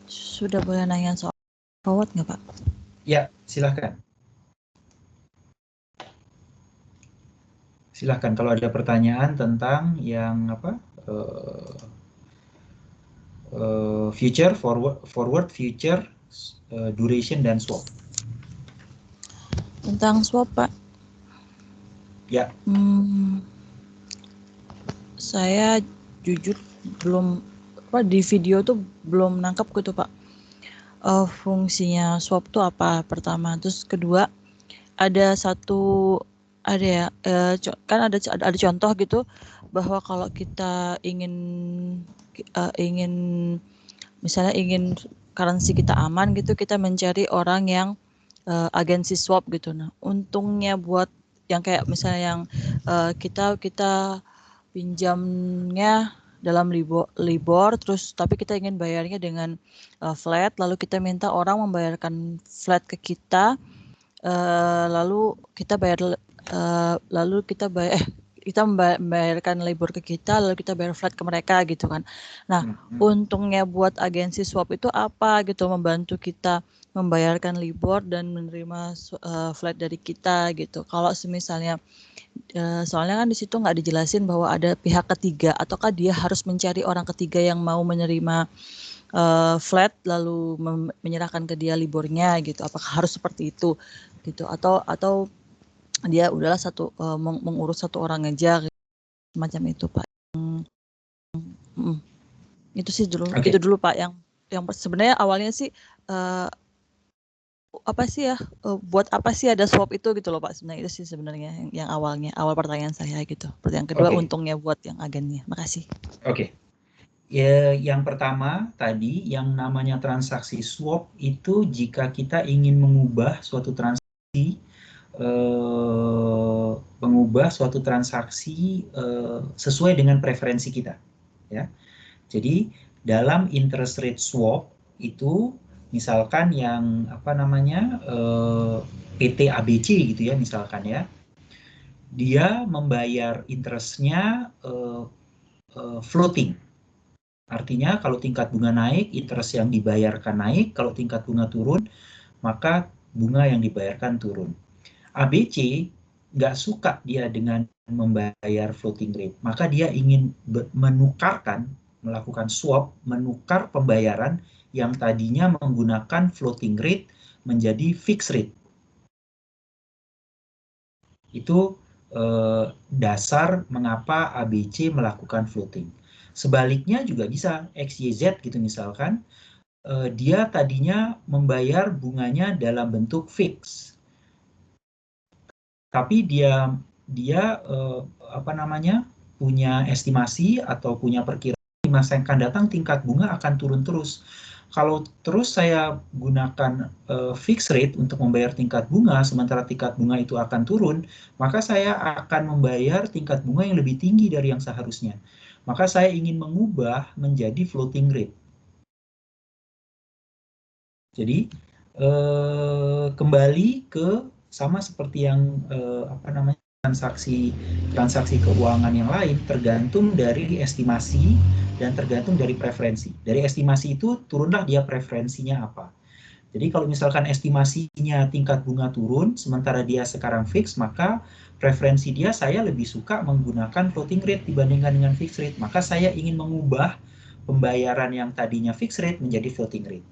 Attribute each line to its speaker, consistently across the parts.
Speaker 1: Sudah boleh nanya soal forward nggak, Pak?
Speaker 2: Ya, silahkan. Silahkan kalau ada pertanyaan tentang yang apa future, forward, future, duration dan swap.
Speaker 1: Tentang swap, Pak.
Speaker 2: Ya.
Speaker 1: Saya jujur belum di video tuh belum nangkap gitu, Pak. Fungsinya swap tuh apa pertama, terus kedua ada kan ada contoh gitu bahwa kalau kita ingin misalnya ingin currency kita aman gitu, kita mencari orang yang agensi swap gitu. Nah, untungnya buat yang kayak misalnya yang kita pinjamnya dalam libor terus tapi kita ingin bayarnya dengan flat, lalu kita minta orang membayarkan flat ke kita, lalu kita membayarkan libur ke kita, lalu kita bayar flat ke mereka gitu kan. Nah, untungnya buat agensi swap itu apa gitu, membantu kita membayarkan libur dan menerima flat dari kita gitu. Kalau misalnya soalnya kan di situ nggak dijelasin bahwa ada pihak ketiga, ataukah dia harus mencari orang ketiga yang mau menerima flat lalu menyerahkan ke dia liburnya gitu. Apakah harus seperti itu gitu, atau dia udahlah mengurus satu orang aja gitu, semacam itu, Pak. Itu sih dulu.
Speaker 2: Okay.
Speaker 1: Itu dulu, Pak, yang sebenarnya awalnya sih buat apa sih ada swap itu gitu loh, Pak. Sebenarnya itu sih sebenarnya yang awal pertanyaan saya gitu. Yang kedua untungnya buat yang agennya. Makasih.
Speaker 2: Oke. Ya, yang pertama tadi yang namanya transaksi swap itu jika kita ingin mengubah suatu transaksi sesuai dengan preferensi kita, ya. Jadi dalam interest rate swap itu misalkan yang PT ABC gitu ya misalkan ya, dia membayar interestnya floating. Artinya kalau tingkat bunga naik, interest yang dibayarkan naik, kalau tingkat bunga turun, maka bunga yang dibayarkan turun. ABC nggak suka dia dengan membayar floating rate, maka dia ingin melakukan swap, menukar pembayaran yang tadinya menggunakan floating rate menjadi fixed rate. Itu dasar mengapa ABC melakukan floating. Sebaliknya juga bisa XYZ gitu misalkan, dia tadinya membayar bunganya dalam bentuk fix, tapi dia punya estimasi atau punya perkiraan di masa yang akan datang tingkat bunga akan turun terus. Kalau terus saya gunakan fixed rate untuk membayar tingkat bunga, sementara tingkat bunga itu akan turun, maka saya akan membayar tingkat bunga yang lebih tinggi dari yang seharusnya. Maka saya ingin mengubah menjadi floating rate. Jadi kembali ke sama seperti yang transaksi keuangan yang lain, tergantung dari estimasi dan tergantung dari preferensi. Dari estimasi itu turunlah dia preferensinya apa. Jadi kalau misalkan estimasinya tingkat bunga turun, sementara dia sekarang fix, maka preferensi dia saya lebih suka menggunakan floating rate dibandingkan dengan fixed rate. Maka saya ingin mengubah pembayaran yang tadinya fixed rate menjadi floating rate.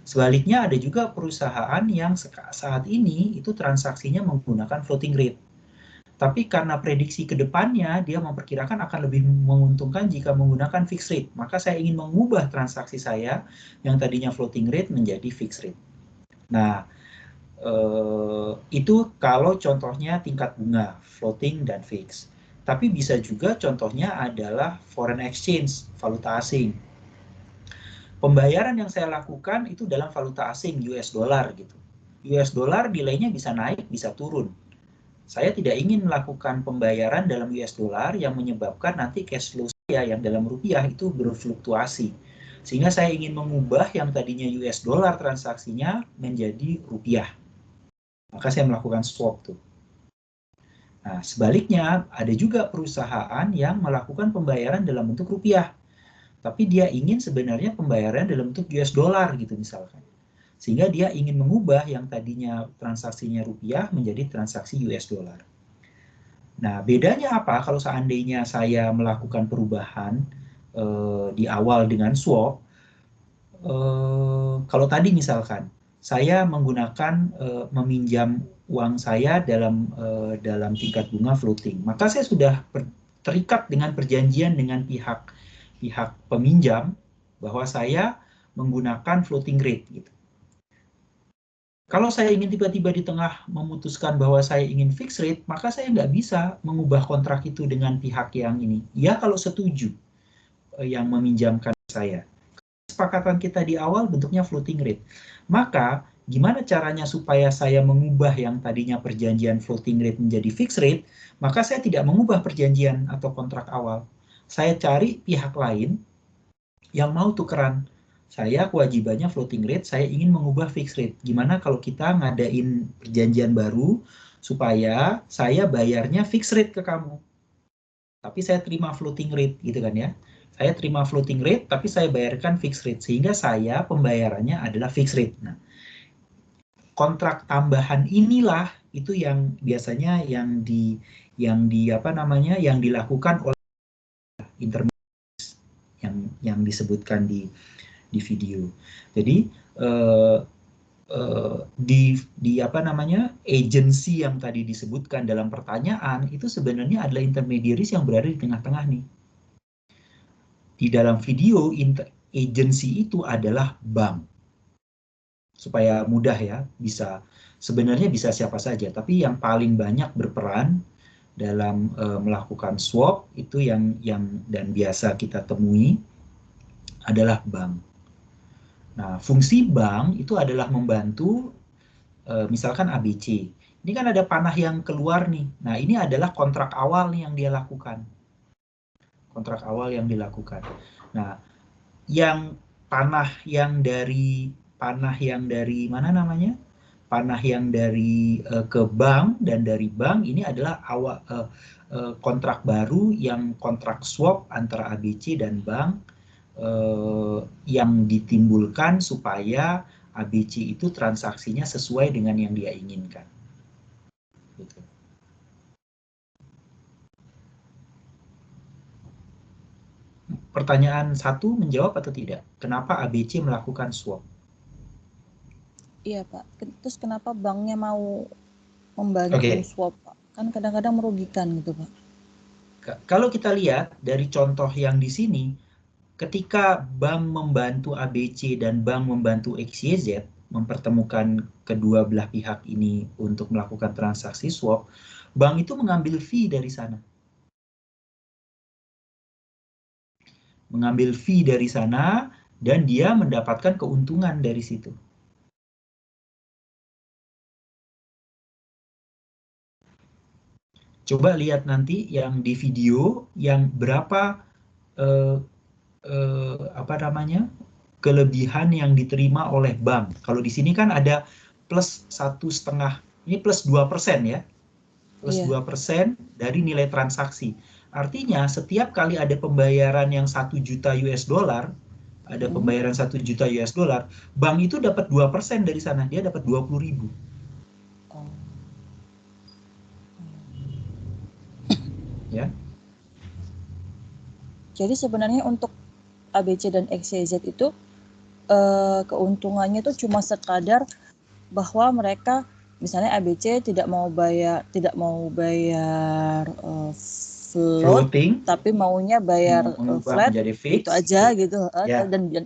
Speaker 2: Sebaliknya ada juga perusahaan yang saat ini itu transaksinya menggunakan floating rate. Tapi karena prediksi ke depannya dia memperkirakan akan lebih menguntungkan jika menggunakan fixed rate. Maka saya ingin mengubah transaksi saya yang tadinya floating rate menjadi fixed rate. Nah, itu kalau contohnya tingkat bunga, floating dan fixed. Tapi bisa juga contohnya adalah foreign exchange, valuta asing. Pembayaran yang saya lakukan itu dalam valuta asing, US dollar gitu. US dollar nilainya bisa naik, bisa turun. Saya tidak ingin melakukan pembayaran dalam US dollar yang menyebabkan nanti cash flow saya yang dalam rupiah itu berfluktuasi. Sehingga saya ingin mengubah yang tadinya US dollar transaksinya menjadi rupiah. Maka saya melakukan swap tuh. Nah, sebaliknya ada juga perusahaan yang melakukan pembayaran dalam bentuk rupiah. tapi dia ingin sebenarnya pembayaran dalam bentuk US dollar gitu misalkan. Sehingga dia ingin mengubah yang tadinya transaksinya rupiah menjadi transaksi US dollar. Nah, bedanya apa kalau seandainya saya melakukan perubahan di awal dengan swap? Kalau tadi misalkan saya menggunakan meminjam uang saya dalam tingkat bunga floating, maka saya sudah terikat dengan perjanjian dengan pihak peminjam bahwa saya menggunakan floating rate gitu. Kalau saya ingin tiba-tiba di tengah memutuskan bahwa saya ingin fixed rate, maka saya nggak bisa mengubah kontrak itu dengan pihak yang ini. Ya kalau setuju yang meminjamkan saya. Kesepakatan kita di awal bentuknya floating rate. Maka gimana caranya supaya saya mengubah yang tadinya perjanjian floating rate menjadi fixed rate? Maka saya tidak mengubah perjanjian atau kontrak awal. Saya cari pihak lain yang mau tukeran. Saya kewajibannya floating rate, saya ingin mengubah fixed rate. Gimana kalau kita ngadain perjanjian baru supaya saya bayarnya fixed rate ke kamu? Tapi saya terima floating rate gitu kan ya. Saya terima floating rate, tapi saya bayarkan fixed rate. Sehingga saya pembayarannya adalah fixed rate. Nah, kontrak tambahan inilah itu yang biasanya yang dilakukan oleh intermediaries yang disebutkan di video. Jadi agensi yang tadi disebutkan dalam pertanyaan itu sebenarnya adalah intermediaries yang berada di tengah-tengah nih. Di dalam video, agensi itu adalah bank. Supaya mudah ya, sebenarnya bisa siapa saja, tapi yang paling banyak berperan dalam melakukan swap itu yang dan biasa kita temui adalah bank. Nah, fungsi bank itu adalah membantu misalkan ABC. Ini kan ada panah yang keluar nih. Nah, ini adalah kontrak awal nih yang dia lakukan. Kontrak awal yang dilakukan. Nah, yang panah yang dari mana namanya? Panah yang dari ke bank dan dari bank ini adalah kontrak baru yang kontrak swap antara ABC dan bank yang ditimbulkan supaya ABC itu transaksinya sesuai dengan yang dia inginkan. Gitu. Pertanyaan 1 menjawab atau tidak? Kenapa ABC melakukan swap?
Speaker 1: Iya Pak. Terus kenapa banknya mau membantu swap Pak? Kan kadang-kadang merugikan gitu Pak.
Speaker 2: Kalau kita lihat dari contoh yang di sini, ketika bank membantu ABC dan bank membantu XYZ, mempertemukan kedua belah pihak ini untuk melakukan transaksi swap, bank itu mengambil fee dari sana. Mengambil fee dari sana dan dia mendapatkan keuntungan dari situ. Coba lihat nanti yang di video yang berapa kelebihan yang diterima oleh bank. Kalau di sini kan ada plus 1,5, ini plus 2% ya. Plus 2% dari nilai transaksi. Artinya setiap kali ada pembayaran yang 1 juta US dollar, ada pembayaran 1 juta US dollar, bank itu dapat 2% dari sana, dia dapat 20.000. Ya.
Speaker 1: Jadi sebenarnya untuk ABC dan XYZ itu keuntungannya itu cuma sekadar bahwa mereka misalnya ABC tidak mau bayar floating, tapi maunya bayar flat itu aja gitu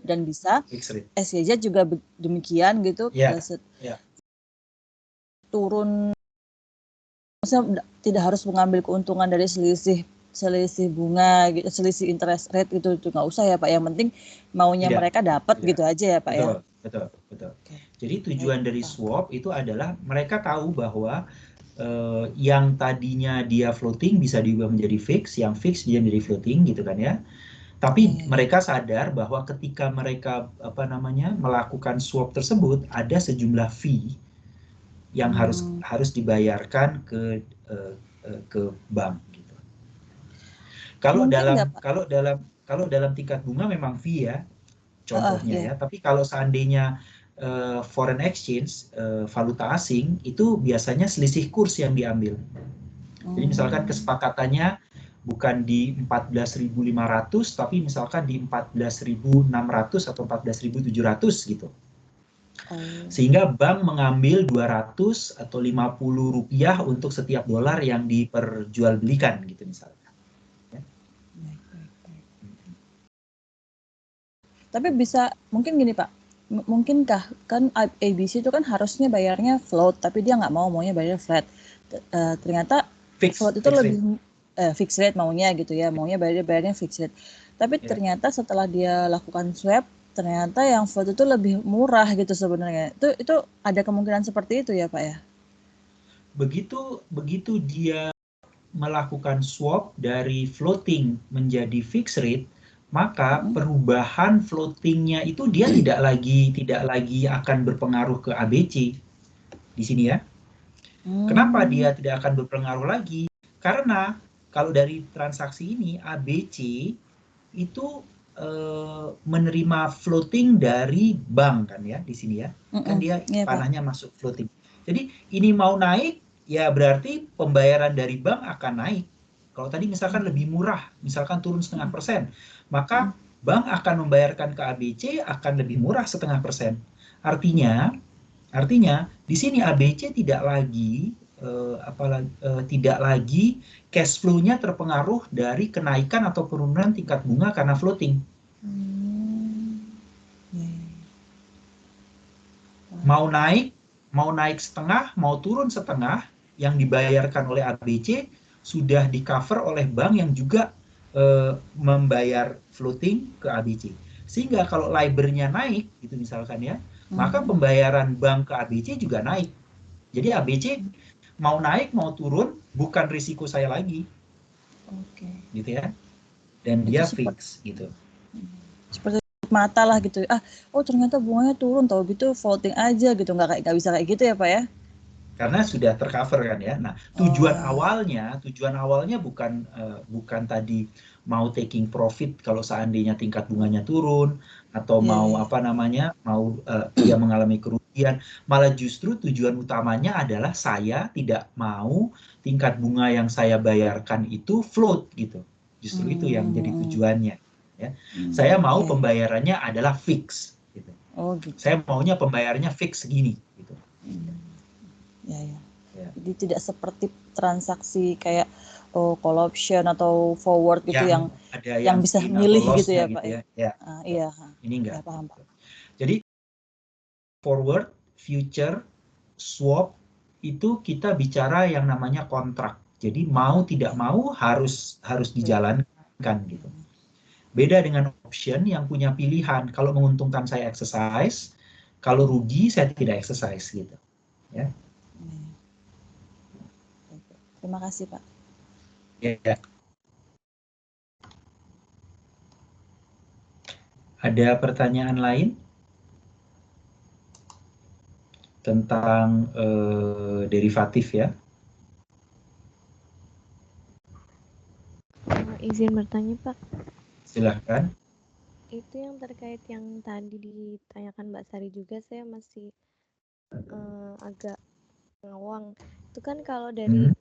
Speaker 1: dan bisa XYZ juga demikian gitu turun, maksudnya tidak harus mengambil keuntungan dari selisih bunga gitu, selisih interest rate itu nggak usah ya Pak, yang penting maunya mereka dapat gitu aja ya Pak.
Speaker 2: Betul. Jadi tujuan dari swap itu adalah mereka tahu bahwa yang tadinya dia floating bisa diubah menjadi fix, yang fix dia menjadi floating gitu kan ya. Tapi mereka sadar bahwa ketika mereka melakukan swap tersebut ada sejumlah fee yang harus dibayarkan ke bank gitu. Kalau kalau dalam tingkat bunga memang fee ya, contohnya
Speaker 1: Iya.
Speaker 2: ya. Tapi kalau seandainya foreign exchange, valuta asing, itu biasanya selisih kurs yang diambil. Jadi misalkan kesepakatannya bukan di 14.500, tapi misalkan di 14.600 atau 14.700 gitu. Sehingga bank mengambil 200 atau 50 rupiah untuk setiap dolar yang diperjualbelikan gitu misalnya. Ya.
Speaker 1: Tapi bisa, mungkin gini Pak, mungkinkah kan ABC itu kan harusnya bayarnya float, tapi dia nggak maunya bayar flat. Ternyata float itu lebih fixed rate maunya gitu ya, maunya bayarnya fixed rate. Tapi ternyata setelah dia lakukan swap, ternyata yang float itu lebih murah gitu sebenarnya. Itu ada kemungkinan seperti itu ya Pak ya?
Speaker 2: Begitu dia melakukan swap dari floating menjadi fixed rate, maka perubahan floatingnya itu dia tidak lagi akan berpengaruh ke ABC di sini ya. Kenapa dia tidak akan berpengaruh lagi? Karena kalau dari transaksi ini ABC itu menerima floating dari bank kan ya di sini ya. Kan dia tanahnya masuk floating. Jadi ini mau naik ya berarti pembayaran dari bank akan naik. Kalau tadi misalkan lebih murah, misalkan turun 0,5%, maka bank akan membayarkan ke ABC akan lebih murah 0,5%. Artinya di sini ABC tidak lagi tidak lagi cash flow-nya terpengaruh dari kenaikan atau penurunan tingkat bunga karena floating. Mau naik setengah, mau turun setengah, yang dibayarkan oleh ABC sudah di cover oleh bank yang juga membayar floating ke ABC. Sehingga kalau LIBOR-nya naik, gitu misalkan ya, maka pembayaran bank ke ABC juga naik. Jadi ABC mau naik, mau turun, bukan risiko saya lagi. Gitu ya. Dan dia fix gitu.
Speaker 1: Seperti mata lah gitu. Oh ternyata bunganya turun, tau gitu floating aja gitu, nggak bisa kayak gitu ya Pak ya?
Speaker 2: Karena sudah tercover kan ya. Nah, tujuan awalnya bukan tadi mau taking profit kalau seandainya tingkat bunganya turun atau mau dia mengalami kerugian, malah justru tujuan utamanya adalah saya tidak mau tingkat bunga yang saya bayarkan itu float gitu. Justru itu yang jadi tujuannya ya. Saya mau pembayarannya adalah fix gitu. Saya maunya pembayarannya fix segini gitu.
Speaker 1: Ya. Jadi tidak seperti transaksi kayak call option atau forward gitu yang bisa milih gitu ya Pak ya. Iya.
Speaker 2: Ini enggak.
Speaker 1: Ya, paham Pak.
Speaker 2: Jadi forward, future, swap itu kita bicara yang namanya kontrak. Jadi mau tidak mau harus dijalankan gitu. Beda dengan option yang punya pilihan. Kalau menguntungkan saya exercise, kalau rugi saya tidak exercise gitu. Ya.
Speaker 1: Terima kasih Pak.
Speaker 2: Ya. Ada pertanyaan lain tentang derivatif ya?
Speaker 3: Izin bertanya Pak.
Speaker 2: Silahkan.
Speaker 3: Itu yang terkait yang tadi ditanyakan Mbak Sari juga, saya masih agak ngawang. Itu kan kalau dari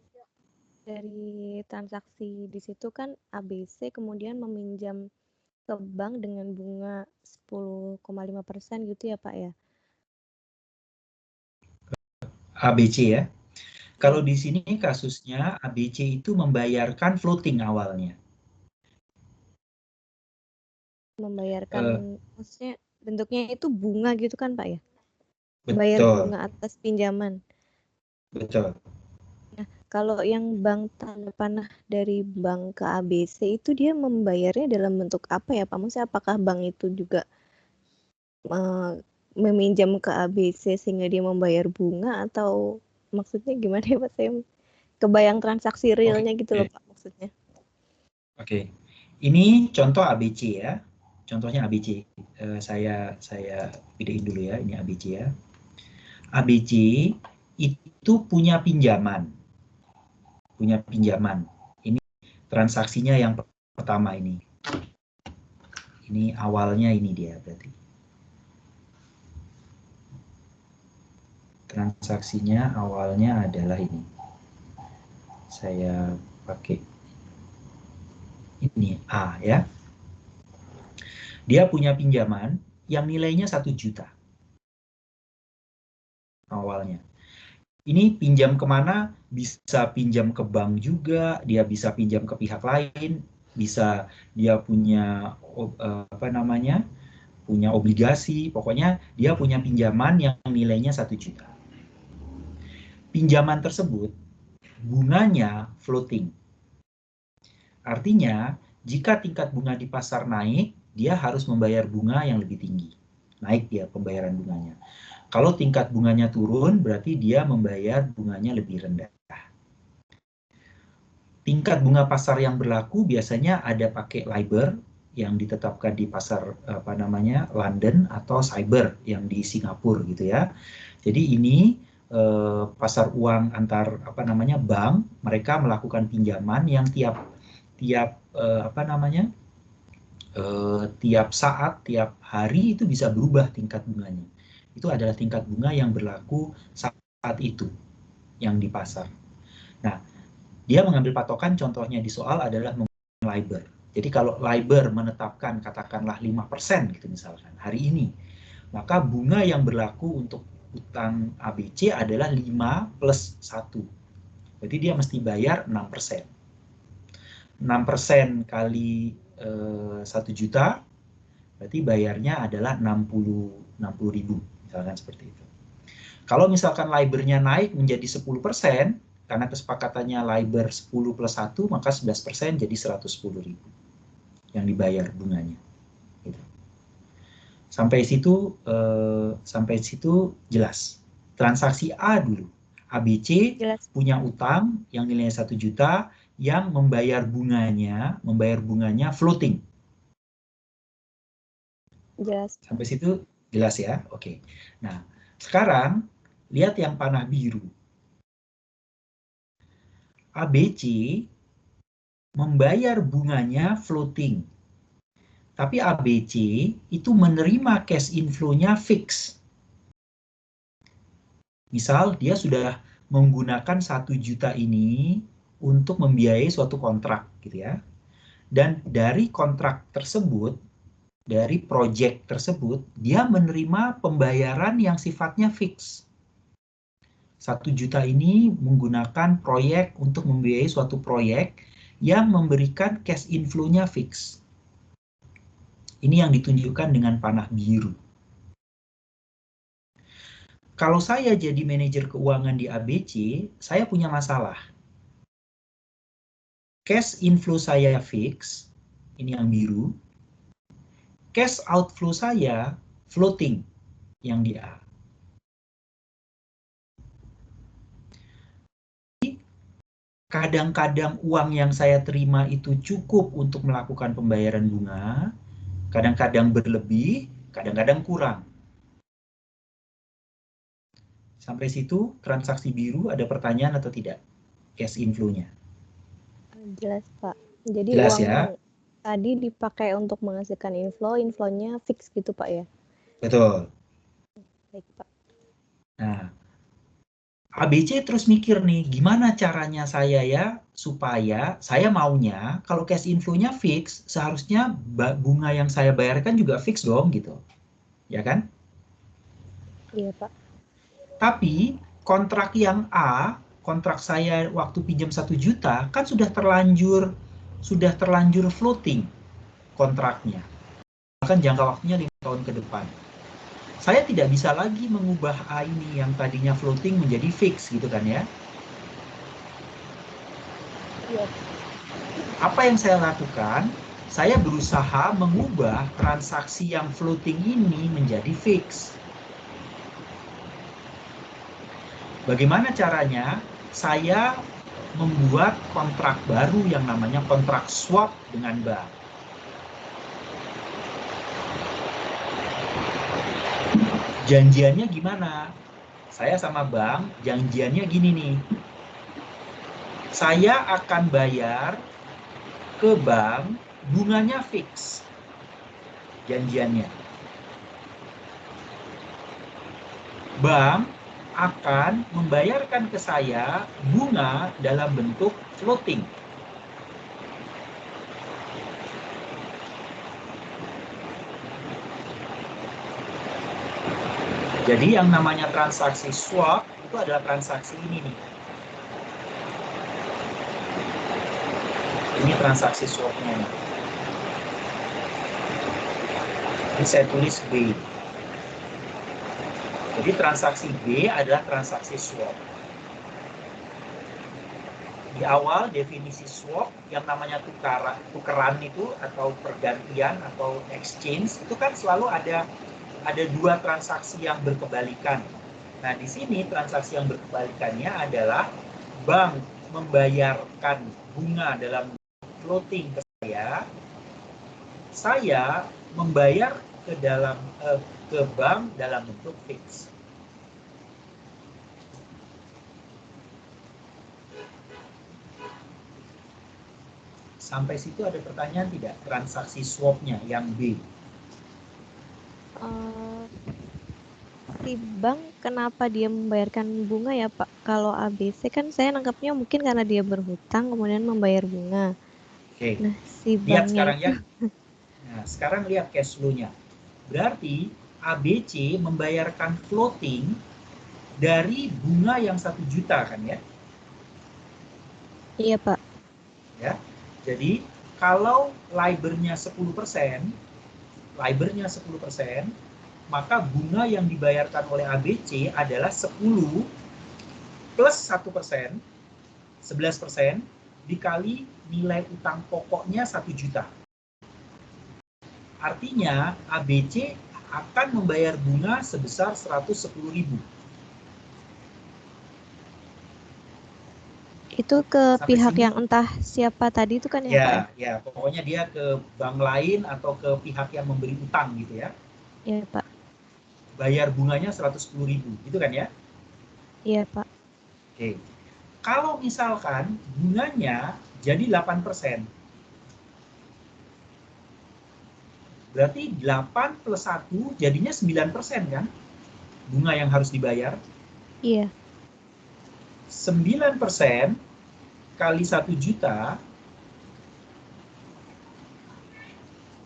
Speaker 3: transaksi di situ kan ABC kemudian meminjam ke bank dengan bunga 10,5% gitu ya Pak ya?
Speaker 2: ABC ya. Kalau di sini kasusnya ABC itu membayarkan floating awalnya.
Speaker 3: Membayarkan, maksudnya bentuknya itu bunga gitu kan Pak ya?
Speaker 2: Betul.
Speaker 3: Bayar bunga atas pinjaman.
Speaker 2: Betul.
Speaker 3: Nah, kalau yang bank tanda panah dari bank ke ABC itu dia membayarnya dalam bentuk apa ya Pak? Maksudnya apakah bank itu juga meminjam ke ABC sehingga dia membayar bunga atau maksudnya gimana ya Pak? Saya kebayang transaksi realnya gitu loh Pak maksudnya.
Speaker 2: Oke. Ini contoh ABC ya. Contohnya ABC. Saya pidahin dulu ya, ini ABC ya. ABC itu punya pinjaman. Ini transaksinya yang pertama ini. Ini awalnya ini dia berarti. Transaksinya awalnya adalah ini. Saya pakai ini A ya. Dia punya pinjaman yang nilainya 1 juta. Awalnya. Ini pinjam kemana? Bisa pinjam ke bank juga, dia bisa pinjam ke pihak lain, bisa dia punya punya obligasi, pokoknya dia punya pinjaman yang nilainya 1 juta. Pinjaman tersebut bunganya floating. Artinya, jika tingkat bunga di pasar naik, dia harus membayar bunga yang lebih tinggi. Naik dia pembayaran bunganya. Kalau tingkat bunganya turun, berarti dia membayar bunganya lebih rendah. Tingkat bunga pasar yang berlaku biasanya ada pakai LIBOR yang ditetapkan di pasar London atau CIBOR yang di Singapura gitu ya. Jadi ini pasar uang antar bank, mereka melakukan pinjaman yang tiap saat, tiap hari itu bisa berubah tingkat bunganya. Itu adalah tingkat bunga yang berlaku saat itu yang di pasar. Nah, dia mengambil patokan contohnya di soal adalah menggunakan LIBOR. Jadi kalau LIBOR menetapkan katakanlah 5% gitu misalkan hari ini, maka bunga yang berlaku untuk utang ABC adalah 5 plus 1. Berarti dia mesti bayar 6%. 6% kali 1 juta, berarti bayarnya adalah 60 ribu, misalkan seperti itu. Kalau misalkan LIBOR-nya naik menjadi 10%, karena kesepakatannya LIBOR 10 plus 1, maka 11% jadi 110 ribu yang dibayar bunganya. Gitu. Sampai situ jelas. Transaksi A dulu. ABC jelas. Punya utang yang nilainya 1 juta, yang membayar bunganya floating.
Speaker 3: Jelas.
Speaker 2: Sampai situ jelas ya? Oke. Nah, sekarang lihat yang panah biru. ABC membayar bunganya floating. Tapi ABC itu menerima cash inflow-nya fix. Misal dia sudah menggunakan 1 juta ini untuk membiayai suatu kontrak gitu ya. Dan dari kontrak tersebut, dari project tersebut, dia menerima pembayaran yang sifatnya fix. 1 juta ini menggunakan proyek untuk membiayai suatu proyek yang memberikan cash inflow-nya fix. Ini yang ditunjukkan dengan panah biru. Kalau saya jadi manajer keuangan di ABC, saya punya masalah. Cash inflow saya fix, ini yang biru. Cash outflow saya floating, yang di A. Kadang-kadang uang yang saya terima itu cukup untuk melakukan pembayaran bunga, kadang-kadang berlebih, kadang-kadang kurang. Sampai situ transaksi biru ada pertanyaan atau tidak? Cash inflow-nya.
Speaker 3: Jelas, Pak. Jadi
Speaker 2: jelas,
Speaker 3: uang
Speaker 2: ya?
Speaker 3: Tadi dipakai untuk menghasilkan inflow-nya fix gitu, Pak ya?
Speaker 2: Betul.
Speaker 3: Baik, Pak.
Speaker 2: Nah, ABC terus mikir nih, gimana caranya saya ya, supaya saya maunya kalau cash inflow-nya fix, seharusnya bunga yang saya bayarkan juga fix dong gitu. Ya kan?
Speaker 3: Iya, Pak.
Speaker 2: Tapi kontrak yang A, kontrak saya waktu pinjam 1 juta, kan sudah terlanjur floating kontraknya. Bahkan jangka waktunya 5 tahun ke depan. Saya tidak bisa lagi mengubah A ini yang tadinya floating menjadi fix gitu kan ya.
Speaker 3: Yes.
Speaker 2: Apa yang saya lakukan? Saya berusaha mengubah transaksi yang floating ini menjadi fix. Bagaimana caranya? Saya membuat kontrak baru yang namanya kontrak swap dengan bank. Janjiannya gimana? Saya sama bank, janjiannya gini nih. Saya akan bayar ke bank bunganya fix. janjiannya. Bank akan membayarkan ke saya bunga dalam bentuk floating. Jadi yang namanya transaksi swap itu adalah transaksi ini nih. Ini transaksi swapnya nih. Ini saya tulis B. Jadi transaksi B adalah transaksi swap. Di awal definisi swap yang namanya tukeran itu atau pergantian atau exchange itu kan selalu ada dua transaksi yang berkebalikan. Nah, di sini transaksi yang berkebalikannya adalah bank membayarkan bunga dalam floating ke saya membayar ke bank dalam bentuk fix. Sampai situ ada pertanyaan tidak? Transaksi swapnya yang B.
Speaker 3: Si bank kenapa dia membayarkan bunga ya Pak? Kalau ABC kan saya nangkapnya mungkin karena dia berhutang kemudian membayar bunga.
Speaker 2: Oke.
Speaker 3: Nah, si
Speaker 2: Lihat
Speaker 3: banknya
Speaker 2: sekarang ya. Nah, sekarang lihat cash flow-nya. Berarti ABC membayarkan floating dari bunga yang 1 juta kan ya?
Speaker 3: Iya Pak.
Speaker 2: Ya. Jadi kalau LIBOR-nya 10%, maka bunga yang dibayarkan oleh ABC adalah 10 plus 1%, 11% dikali nilai utang pokoknya 1 juta. Artinya ABC akan membayar bunga sebesar 110.000.
Speaker 3: Itu ke
Speaker 2: Sampai
Speaker 3: pihak
Speaker 2: sini,
Speaker 3: yang entah siapa tadi itu kan ya Pak ya?
Speaker 2: Ya, pokoknya dia ke bank lain atau ke pihak yang memberi utang gitu ya.
Speaker 3: Iya Pak.
Speaker 2: Bayar bunganya 110.000, gitu kan ya?
Speaker 3: Iya Pak.
Speaker 2: Oke. Kalau misalkan bunganya jadi 8%, berarti 8 plus 1 jadinya 9% kan? Bunga yang harus dibayar.
Speaker 3: Iya.
Speaker 2: 9% kali 1 juta,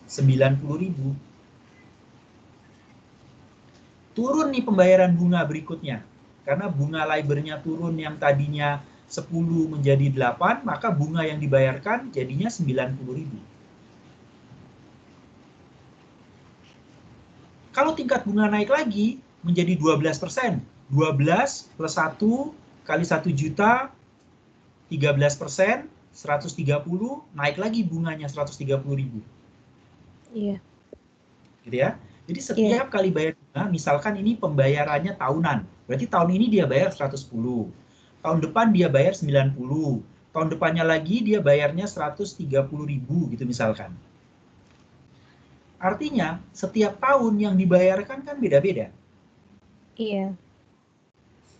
Speaker 2: 90.000. Turun nih pembayaran bunga berikutnya. Karena bunga LIBOR-nya turun yang tadinya 10 menjadi 8, maka bunga yang dibayarkan jadinya 90.000. Kalau tingkat bunga naik lagi menjadi 12%. 12 plus 1 kali 1 juta, 13%, 130, naik lagi bunganya 130.000.
Speaker 3: Iya.
Speaker 2: Gitu ya. Jadi setiap kali bayar bunga, misalkan ini pembayarannya tahunan. Berarti tahun ini dia bayar 110. Tahun depan dia bayar 90. Tahun depannya lagi dia bayarnya 130.000 gitu misalkan. Artinya setiap tahun yang dibayarkan kan beda-beda.
Speaker 3: Iya.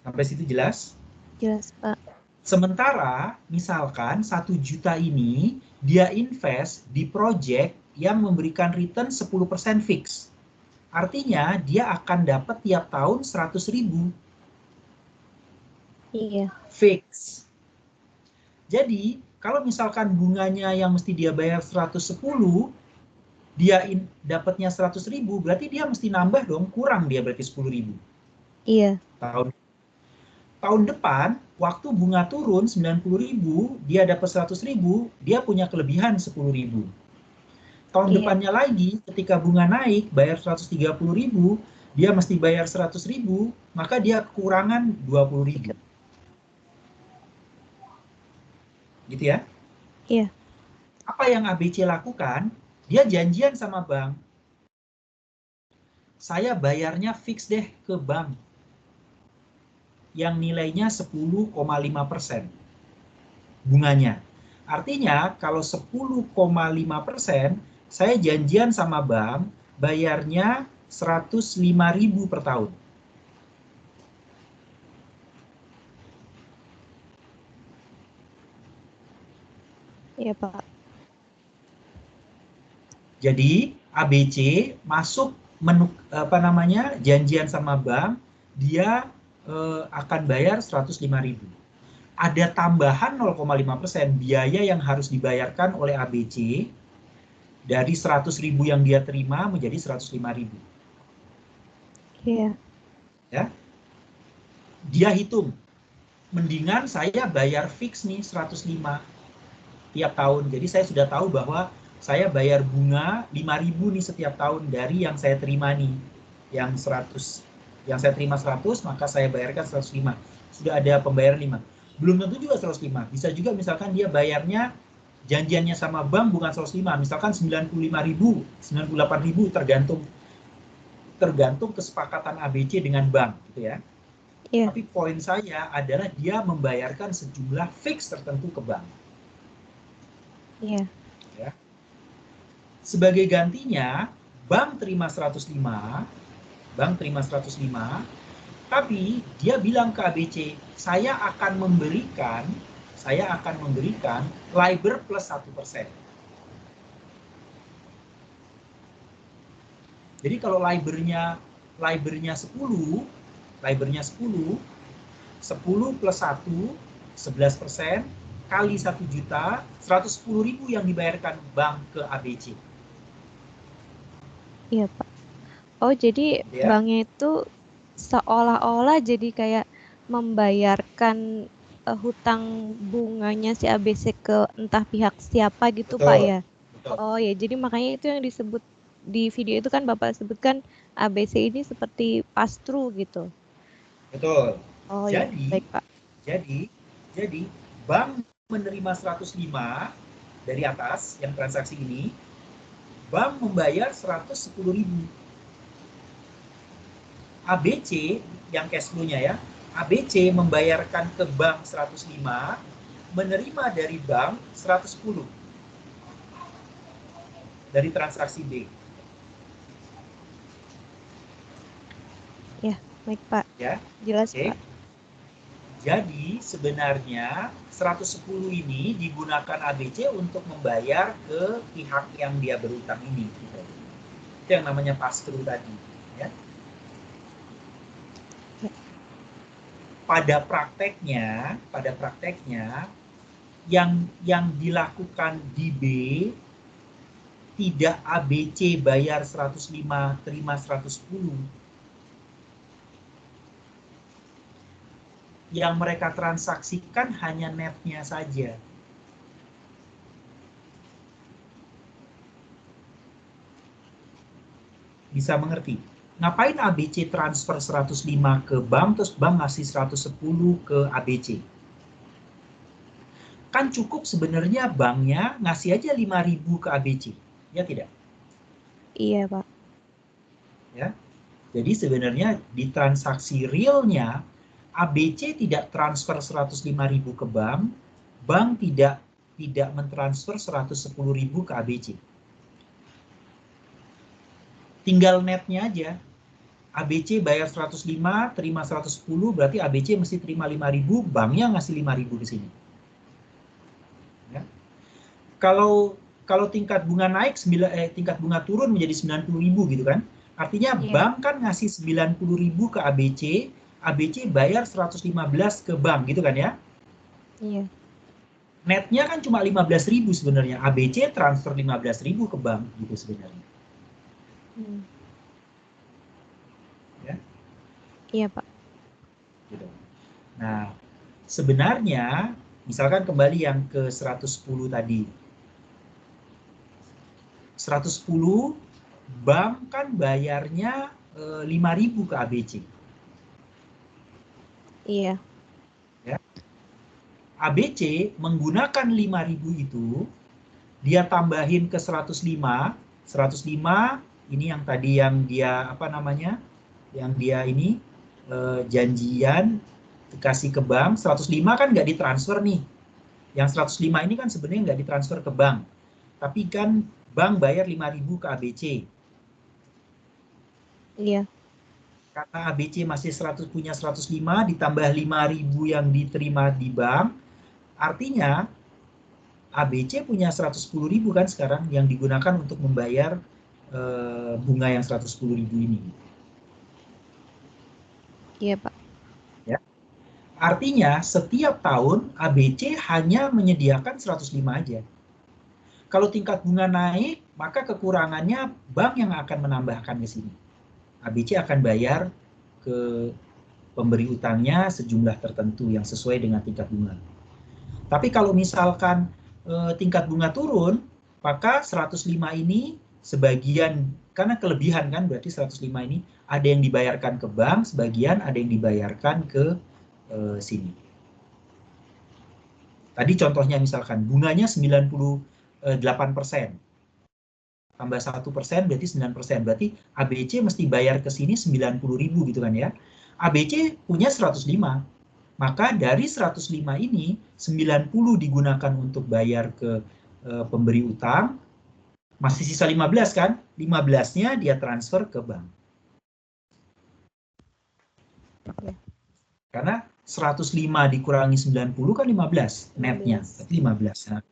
Speaker 2: Sampai situ jelas?
Speaker 3: Jelas Pak.
Speaker 2: Sementara misalkan 1 juta ini dia invest di project yang memberikan return 10% fix. Artinya dia akan dapat tiap tahun 100.000.
Speaker 3: Iya.
Speaker 2: Fix. Jadi kalau misalkan bunganya yang mesti dia bayar 110, dia dapatnya 100.000, berarti dia mesti nambah dong, kurang dia berarti 10.000.
Speaker 3: Iya.
Speaker 2: Tahun depan, waktu bunga turun 90.000, dia dapat 100.000, dia punya kelebihan 10.000. Tahun depannya lagi, ketika bunga naik, bayar 130.000, dia mesti bayar 100.000, maka dia kekurangan 20.000. Gitu ya?
Speaker 3: Iya.
Speaker 2: Apa yang ABC lakukan? Dia janjian sama bank. Saya bayarnya fix deh ke bank. Yang nilainya 10,5% bunganya. Artinya kalau 10,5%, saya janjian sama bank bayarnya 105.000 per tahun.
Speaker 3: Iya Pak.
Speaker 2: Jadi ABC masuk janjian sama bank, dia akan bayar 105.000. Ada tambahan 0,5% biaya yang harus dibayarkan oleh ABC dari 100.000 yang dia terima menjadi 105.000.
Speaker 3: Iya.
Speaker 2: Ya. Dia hitung, mendingan saya bayar fix nih 105 tiap tahun. Jadi saya sudah tahu bahwa saya bayar bunga 5.000 nih setiap tahun dari yang saya terima nih. Yang 100. Yang saya terima 100, maka saya bayarkan 105. Sudah ada pembayaran 5. Belum tentu juga 105. Bisa juga misalkan dia bayarnya janjiannya sama bank bukan 105, misalkan 95.000, 98.000 tergantung kesepakatan ABC dengan bank gitu ya.
Speaker 3: Iya.
Speaker 2: Tapi poin saya adalah dia membayarkan sejumlah fix tertentu ke bank.
Speaker 3: Iya.
Speaker 2: Ya. Sebagai gantinya, bank terima 105, tapi dia bilang ke ABC, saya akan memberikan LIBOR plus 1%. Jadi kalau LIBOR-nya 10, 10 plus 1, 11%, kali 1 juta, 110.000 yang dibayarkan bank ke ABC.
Speaker 3: Iya, Pak. Oh, jadi
Speaker 2: Ya.
Speaker 3: banknya itu seolah-olah jadi kayak membayarkan hutang bunganya si ABC ke entah pihak siapa gitu,
Speaker 2: Betul,
Speaker 3: Pak ya.
Speaker 2: betul.
Speaker 3: Oh ya, jadi makanya itu yang disebut di video itu kan Bapak sebutkan ABC ini seperti pass-through gitu.
Speaker 2: Betul.
Speaker 3: Oh ya, baik Pak.
Speaker 2: Jadi bank menerima 105 dari atas yang transaksi ini, bank membayar 110.000. ABC yang cash flow-nya ya, ABC membayarkan ke bank 105, menerima dari bank 110 dari transaksi B.
Speaker 3: Ya, baik Pak.
Speaker 2: Ya.
Speaker 3: Jelas
Speaker 2: Oke.
Speaker 3: Pak.
Speaker 2: Jadi sebenarnya 110 ini digunakan ABC untuk membayar ke pihak yang dia berutang ini. Itu yang namanya pass-through tadi. Ya. Pada prakteknya yang dilakukan di B tidak ABC bayar 105 terima 110. Yang mereka transaksikan hanya netnya saja. Bisa mengerti? Ngapain ABC transfer 105 ke bank, terus bank ngasih 110 ke ABC? Kan cukup sebenarnya banknya ngasih aja 5.000 ke ABC. Ya tidak?
Speaker 3: Iya Pak.
Speaker 2: Ya. Jadi sebenarnya di transaksi realnya, ABC tidak transfer 105.000 ke bank tidak mentransfer 110.000 ke ABC. Tinggal netnya aja. ABC bayar 105, terima 110, berarti ABC mesti terima 5.000, banknya ngasih 5.000 di sini. Ya. Kalau tingkat bunga naik, tingkat bunga turun menjadi 90.000 gitu kan. Artinya bank kan ngasih 90.000 ke ABC bayar 115 ke bank gitu kan ya.
Speaker 3: Iya.
Speaker 2: Netnya kan cuma 15.000 sebenarnya. ABC transfer 15.000 ke bank gitu sebenarnya. Ya.
Speaker 3: Iya Pak.
Speaker 2: Gitu. Nah, sebenarnya misalkan kembali yang ke 110 tadi. 110 bank kan bayarnya 5.000 ke ABC.
Speaker 3: Iya.
Speaker 2: Ya. ABC menggunakan 5.000 itu, dia tambahin ke 105 ini yang tadi yang dia yang dia ini janjian dikasih ke bank, 105 kan nggak ditransfer nih. Yang 105 ini kan sebenarnya nggak ditransfer ke bank, tapi kan bank bayar 5.000 ke ABC.
Speaker 3: Iya.
Speaker 2: Karena ABC masih punya 105 ditambah 5.000 yang diterima di bank, artinya ABC punya 110.000 kan sekarang yang digunakan untuk membayar bunga yang 110.000 ini.
Speaker 3: Iya, Pak.
Speaker 2: Ya. Artinya setiap tahun ABC hanya menyediakan 105 aja. Kalau tingkat bunga naik, maka kekurangannya bank yang akan menambahkan ke sini. ABC akan bayar ke pemberi utangnya sejumlah tertentu yang sesuai dengan tingkat bunga. Tapi kalau misalkan tingkat bunga turun, maka 105 ini sebagian, karena kelebihan kan berarti 105 ini ada yang dibayarkan ke bank, sebagian ada yang dibayarkan ke sini. Tadi contohnya misalkan bunganya 98%. Tambah 1% berarti 9%. Berarti ABC mesti bayar ke sini 90.000 gitu kan ya. ABC punya 105. Maka dari 105 ini 90 digunakan untuk bayar ke pemberi utang. Masih sisa 15 kan? 15-nya dia transfer ke bank. Karena 105 dikurangi 90 kan 15 netnya. Berarti 15. Nah.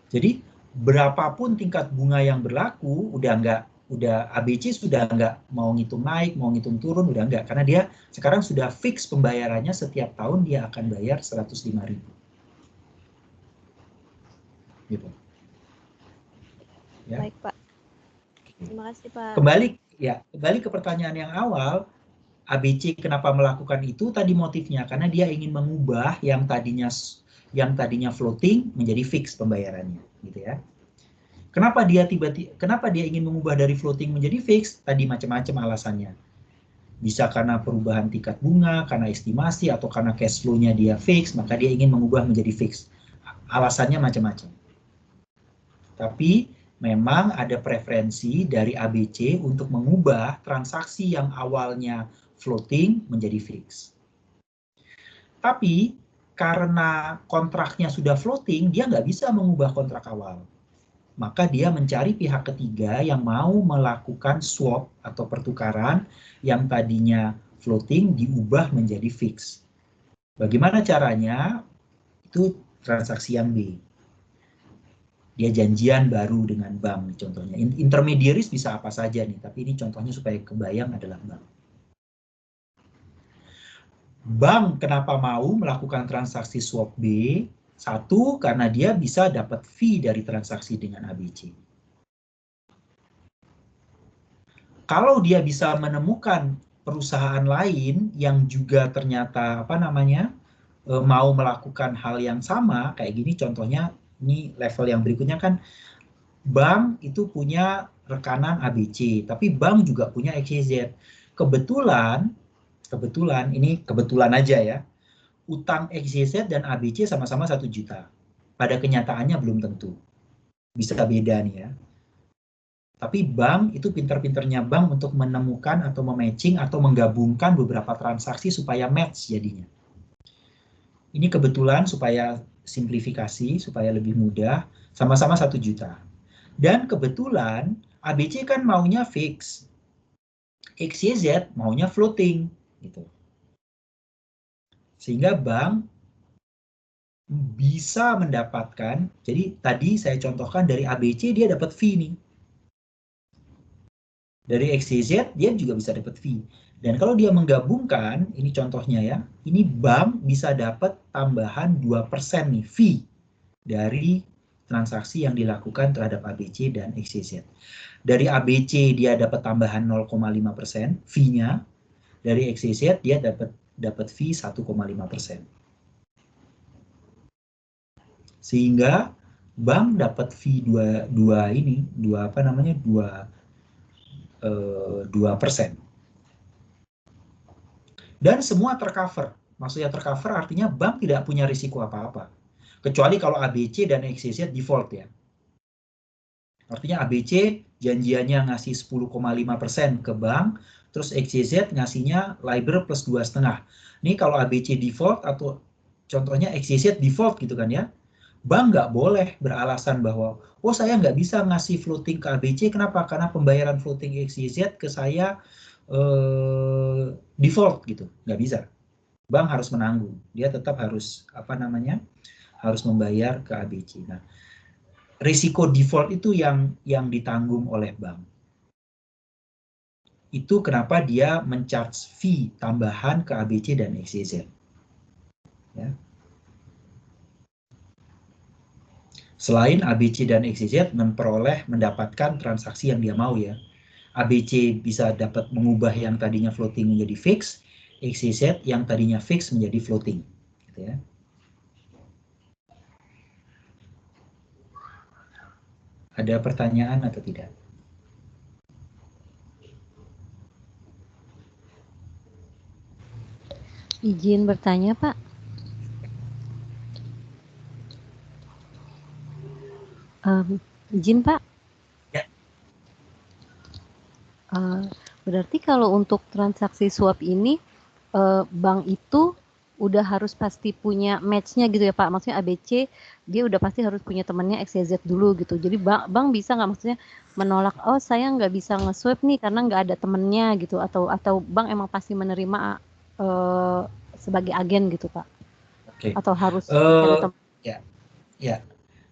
Speaker 2: Jadi berapapun tingkat bunga yang berlaku udah ABC sudah nggak mau ngitung naik, mau ngitung turun, udah nggak. Karena dia sekarang sudah fix pembayarannya setiap tahun dia akan bayar 105.000. Gitu. Ya.
Speaker 3: Baik, Pak. Terima kasih, Pak.
Speaker 2: Kembali ke pertanyaan yang awal, ABC kenapa melakukan itu tadi motifnya karena dia ingin mengubah yang tadinya floating menjadi fix pembayarannya, gitu ya. Kenapa dia ingin mengubah dari floating menjadi fix? Tadi macam-macam alasannya. Bisa karena perubahan tingkat bunga, karena estimasi, atau karena cash flow-nya dia fix, maka dia ingin mengubah menjadi fix. Alasannya macam-macam. Tapi memang ada preferensi dari ABC untuk mengubah transaksi yang awalnya floating menjadi fix. Tapi karena kontraknya sudah floating, dia nggak bisa mengubah kontrak awal. Maka dia mencari pihak ketiga yang mau melakukan swap atau pertukaran yang tadinya floating diubah menjadi fix. Bagaimana caranya? Itu transaksi yang B. Dia janjian baru dengan bank, contohnya. Intermediaries bisa apa saja nih, tapi ini contohnya supaya kebayang adalah bank. Bank kenapa mau melakukan transaksi swap B? Satu, karena dia bisa dapat fee dari transaksi dengan ABC. Kalau dia bisa menemukan perusahaan lain yang juga ternyata mau melakukan hal yang sama, kayak gini contohnya, ini level yang berikutnya kan, bank itu punya rekanan ABC, tapi bank juga punya XYZ. Kebetulan ini kebetulan aja ya, utang XYZ dan ABC sama-sama 1 juta. Pada kenyataannya belum tentu. Bisa beda nih ya. Tapi bank itu pinter-pinternya bank untuk menemukan atau mematching atau menggabungkan beberapa transaksi supaya match jadinya. Ini kebetulan supaya simplifikasi, supaya lebih mudah, sama-sama 1 juta. Dan kebetulan ABC kan maunya fix. XYZ maunya floating. Gitu. Sehingga bank bisa mendapatkan, jadi tadi saya contohkan dari ABC dia dapat fee nih. Dari XYZ dia juga bisa dapat fee. Dan kalau dia menggabungkan, ini contohnya ya, ini bank bisa dapat tambahan 2% nih fee dari transaksi yang dilakukan terhadap ABC dan XYZ. Dari ABC dia dapat tambahan 0,5% fee-nya, dari XYZ dia dapat fee 1,5%. Sehingga bank dapat fee 2%. Dan semua tercover. Maksudnya tercover artinya bank tidak punya risiko apa-apa. Kecuali kalau ABC dan XYZ default ya. Artinya ABC janjiannya ngasih 10,5% ke bank, terus XYZ ngasihnya LIBOR plus 2,5. Ini kalau ABC default atau contohnya XYZ default gitu kan ya. Bank nggak boleh beralasan bahwa, oh saya nggak bisa ngasih floating ke ABC, kenapa? Karena pembayaran floating XYZ ke saya default gitu, nggak bisa. Bank harus menanggung, dia tetap harus harus membayar ke ABC. Nah, risiko default itu yang ditanggung oleh bank. Itu kenapa dia mencharge fee tambahan ke ABC dan XYZ. Ya. Selain ABC dan XYZ mendapatkan transaksi yang dia mau ya. ABC bisa dapat mengubah yang tadinya floating menjadi fix, XYZ yang tadinya fix menjadi floating. Gitu ya. Ada pertanyaan atau tidak?
Speaker 4: Izin bertanya, Pak. Izin, Pak.
Speaker 2: Ya.
Speaker 4: Berarti kalau untuk transaksi swap ini, bank itu udah harus pasti punya match-nya gitu ya Pak? Maksudnya ABC, dia udah pasti harus punya temannya XYZ dulu gitu. Jadi bank bisa nggak maksudnya menolak, oh saya nggak bisa nge-swap nih karena nggak ada temennya gitu, atau bank emang pasti menerima sebagai agen gitu Pak?
Speaker 2: Oke.
Speaker 4: Atau harus ada teman?
Speaker 2: Ya.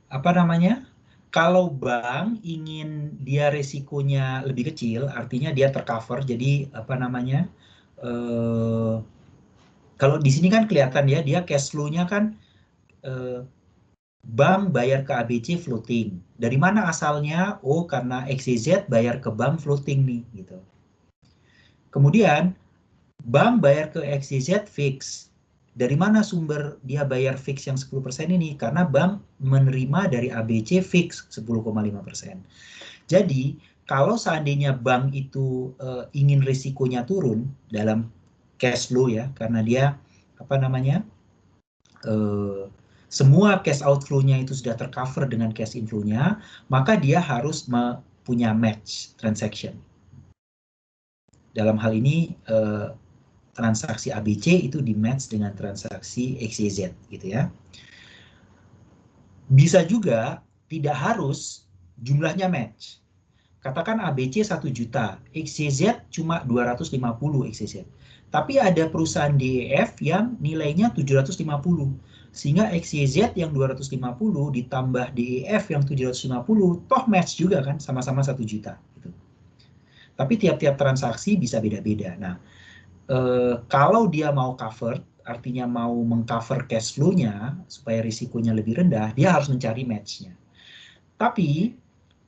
Speaker 2: Apa namanya? Kalau bank ingin dia resikonya lebih kecil, artinya dia tercover. Jadi apa namanya? Kalau di sini kan kelihatan ya, dia cash flow-nya kan bank bayar ke ABC floating. Dari mana asalnya? Oh, karena XYZ bayar ke bank floating nih, gitu. Kemudian bank bayar ke XYZ fix. Dari mana sumber dia bayar fix yang 10% ini? Karena bank menerima dari ABC fix 10,5%. Jadi, kalau seandainya bank itu ingin risikonya turun dalam cash flow ya, karena dia apa namanya? Semua cash outflow-nya itu sudah tercover dengan cash inflow-nya, maka dia harus punya match transaction. Dalam hal ini transaksi ABC itu di match dengan transaksi XYZ gitu ya. Bisa juga tidak harus jumlahnya match. Katakan ABC 1 juta, XYZ cuma 250 XYZ. Tapi ada perusahaan DEF yang nilainya 750. Sehingga XYZ yang 250 ditambah DEF yang 750, toh match juga kan, sama-sama 1 juta. Gitu. Tapi tiap-tiap transaksi bisa beda-beda. Nah, kalau dia mau cover, artinya mau mengcover cash flow-nya supaya risikonya lebih rendah, dia harus mencari match-nya. Tapi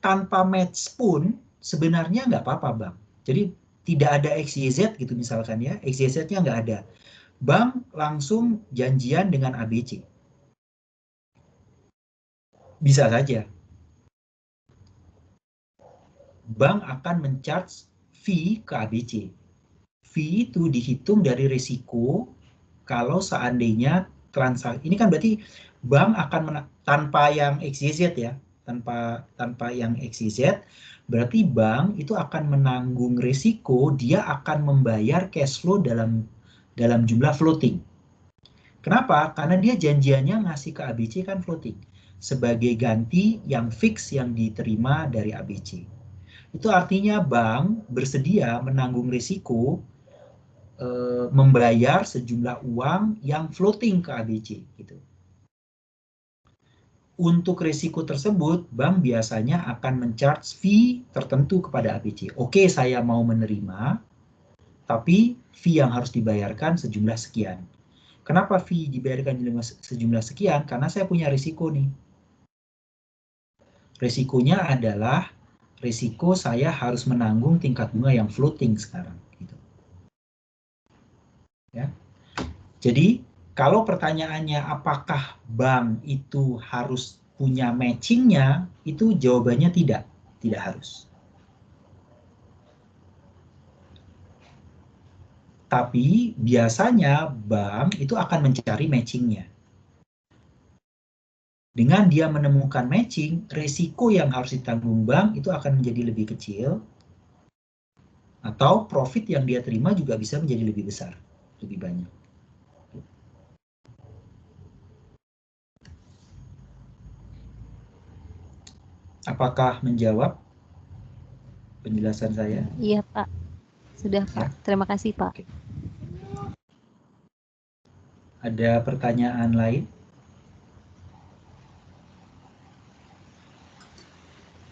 Speaker 2: tanpa match pun sebenarnya nggak apa-apa Bang. Jadi tidak ada XYZ gitu misalkan ya, XYZ-nya nggak ada. Bank langsung janjian dengan ABC. Bisa saja. Bank akan mencharge fee ke ABC. Fee itu dihitung dari risiko kalau seandainya transaksi, ini kan berarti bank akan tanpa yang XYZ ya, tanpa yang XYZ, berarti bank itu akan menanggung risiko dia akan membayar cash flow dalam jumlah floating. Kenapa? Karena dia janjiannya ngasih ke ABC kan floating sebagai ganti yang fix yang diterima dari ABC. Itu artinya bank bersedia menanggung risiko membayar sejumlah uang yang floating ke ABC gitu. Untuk risiko tersebut, bank biasanya akan mencharge fee tertentu kepada ABC. Oke, saya mau menerima, tapi fee yang harus dibayarkan sejumlah sekian. Kenapa fee dibayarkan sejumlah sekian? Karena saya punya risiko nih. Risikonya adalah risiko saya harus menanggung tingkat bunga yang floating sekarang. Gitu. Ya. Jadi, kalau pertanyaannya apakah bank itu harus punya matching-nya, itu jawabannya tidak harus. Tapi biasanya bank itu akan mencari matching-nya. Dengan dia menemukan matching, resiko yang harus ditanggung bank itu akan menjadi lebih kecil, atau profit yang dia terima juga bisa menjadi lebih besar, lebih banyak. Apakah menjawab penjelasan saya?
Speaker 4: Iya Pak, sudah Pak.
Speaker 2: Ya.
Speaker 4: Terima kasih Pak.
Speaker 2: Oke. Ada pertanyaan lain?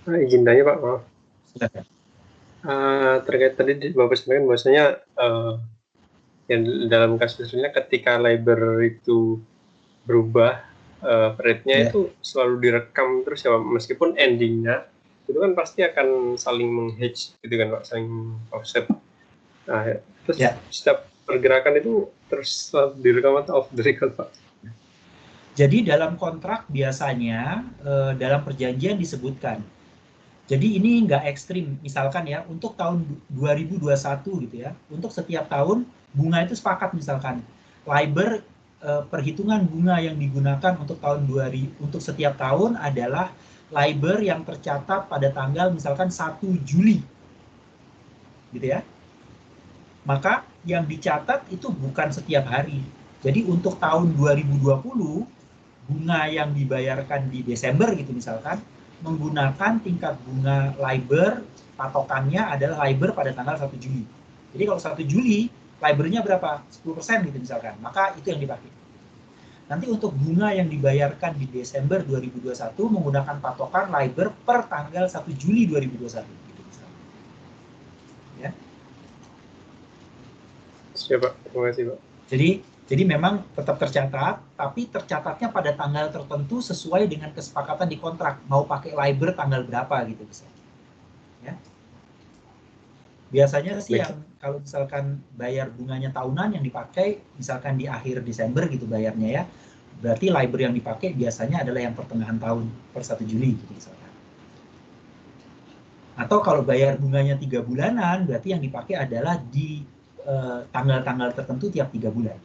Speaker 5: Izin tanya Pak, maaf.
Speaker 2: Silakan.
Speaker 5: Terkait tadi Bapak sampaikan bahwasanya yang dalam kasus ini ketika labor itu berubah, rate-nya itu selalu direkam terus ya Pak, meskipun endingnya itu kan pasti akan saling meng-hedge gitu kan Pak, saling offset. Nah, terus setiap pergerakan itu terus direkam atau off the record Pak?
Speaker 2: Jadi dalam kontrak biasanya dalam perjanjian disebutkan. Jadi ini nggak ekstrim, misalkan ya untuk tahun 2021 gitu ya, untuk setiap tahun bunga itu sepakat misalkan LIBOR perhitungan bunga yang digunakan untuk tahun 2000 untuk setiap tahun adalah LIBOR yang tercatat pada tanggal misalkan 1 Juli, gitu ya. Maka yang dicatat itu bukan setiap hari. Jadi untuk tahun 2020 bunga yang dibayarkan di Desember gitu misalkan menggunakan tingkat bunga LIBOR, patokannya adalah LIBOR pada tanggal 1 Juli. Jadi kalau 1 Juli, LIBOR-nya berapa? 10% gitu misalkan. Maka itu yang dipakai. Nanti untuk bunga yang dibayarkan di Desember 2021 menggunakan patokan LIBOR per tanggal 1 Juli 2021. Gitu misalkan. Ya.
Speaker 5: Siap Pak, terima kasih Pak.
Speaker 2: Jadi memang tetap tercatat, tapi tercatatnya pada tanggal tertentu sesuai dengan kesepakatan di kontrak. Mau pakai LIBOR tanggal berapa gitu bisa. Ya. Biasanya sih yang kalau misalkan bayar bunganya tahunan yang dipakai misalkan di akhir Desember gitu bayarnya ya. Berarti LIBOR yang dipakai biasanya adalah yang pertengahan tahun per 1 Juli gitu misalkan. Atau kalau bayar bunganya 3 bulanan berarti yang dipakai adalah di tanggal-tanggal tertentu tiap 3 bulan.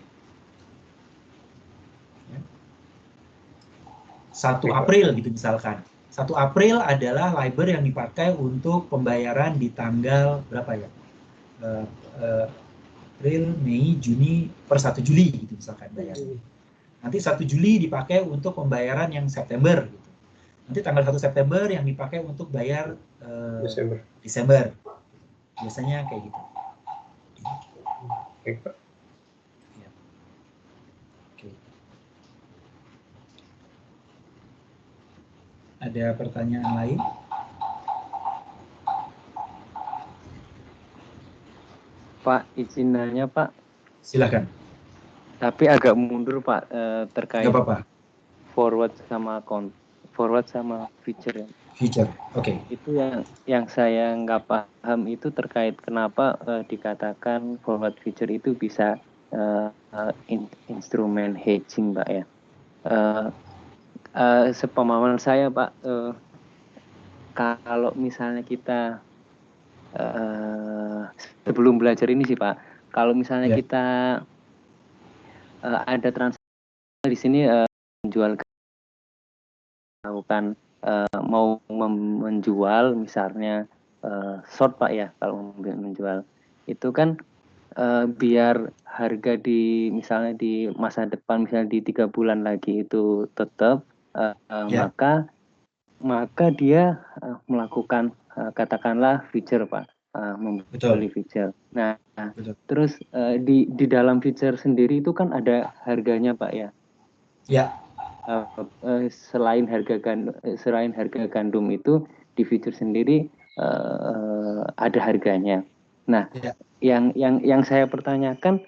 Speaker 2: 1 April gitu misalkan. 1 April adalah LIBOR yang dipakai untuk pembayaran di tanggal berapa ya? April, Mei, Juni, per 1 Juli gitu misalkan bayarnya. Nanti 1 Juli dipakai untuk pembayaran yang September gitu. Nanti tanggal 1 September yang dipakai untuk bayar Desember. Biasanya kayak gitu.
Speaker 5: Baik Pak.
Speaker 2: Ada pertanyaan lain?
Speaker 6: Pak, izin nanya Pak.
Speaker 2: Silakan.
Speaker 6: Tapi agak mundur Pak, terkait
Speaker 2: Gak apa-apa.
Speaker 6: forward sama feature.
Speaker 2: Feature, oke.
Speaker 6: Itu yang saya nggak paham itu terkait kenapa dikatakan forward feature itu bisa instrumen hedging Pak ya. Sepemahaman saya Pak, kalau misalnya kita sebelum belajar ini sih Pak, kalau misalnya kita ada transaksi di sini menjual melakukan mau menjual misalnya short Pak ya, kalau menjual itu kan biar harga di misalnya di masa depan misalnya di 3 bulan lagi itu tetap maka dia melakukan katakanlah feature Pak, membeli feature. Nah, terus di dalam feature sendiri itu kan ada harganya Pak ya.
Speaker 2: Ya.
Speaker 6: Selain harga gandum itu di feature sendiri ada harganya. Nah, yang saya pertanyakan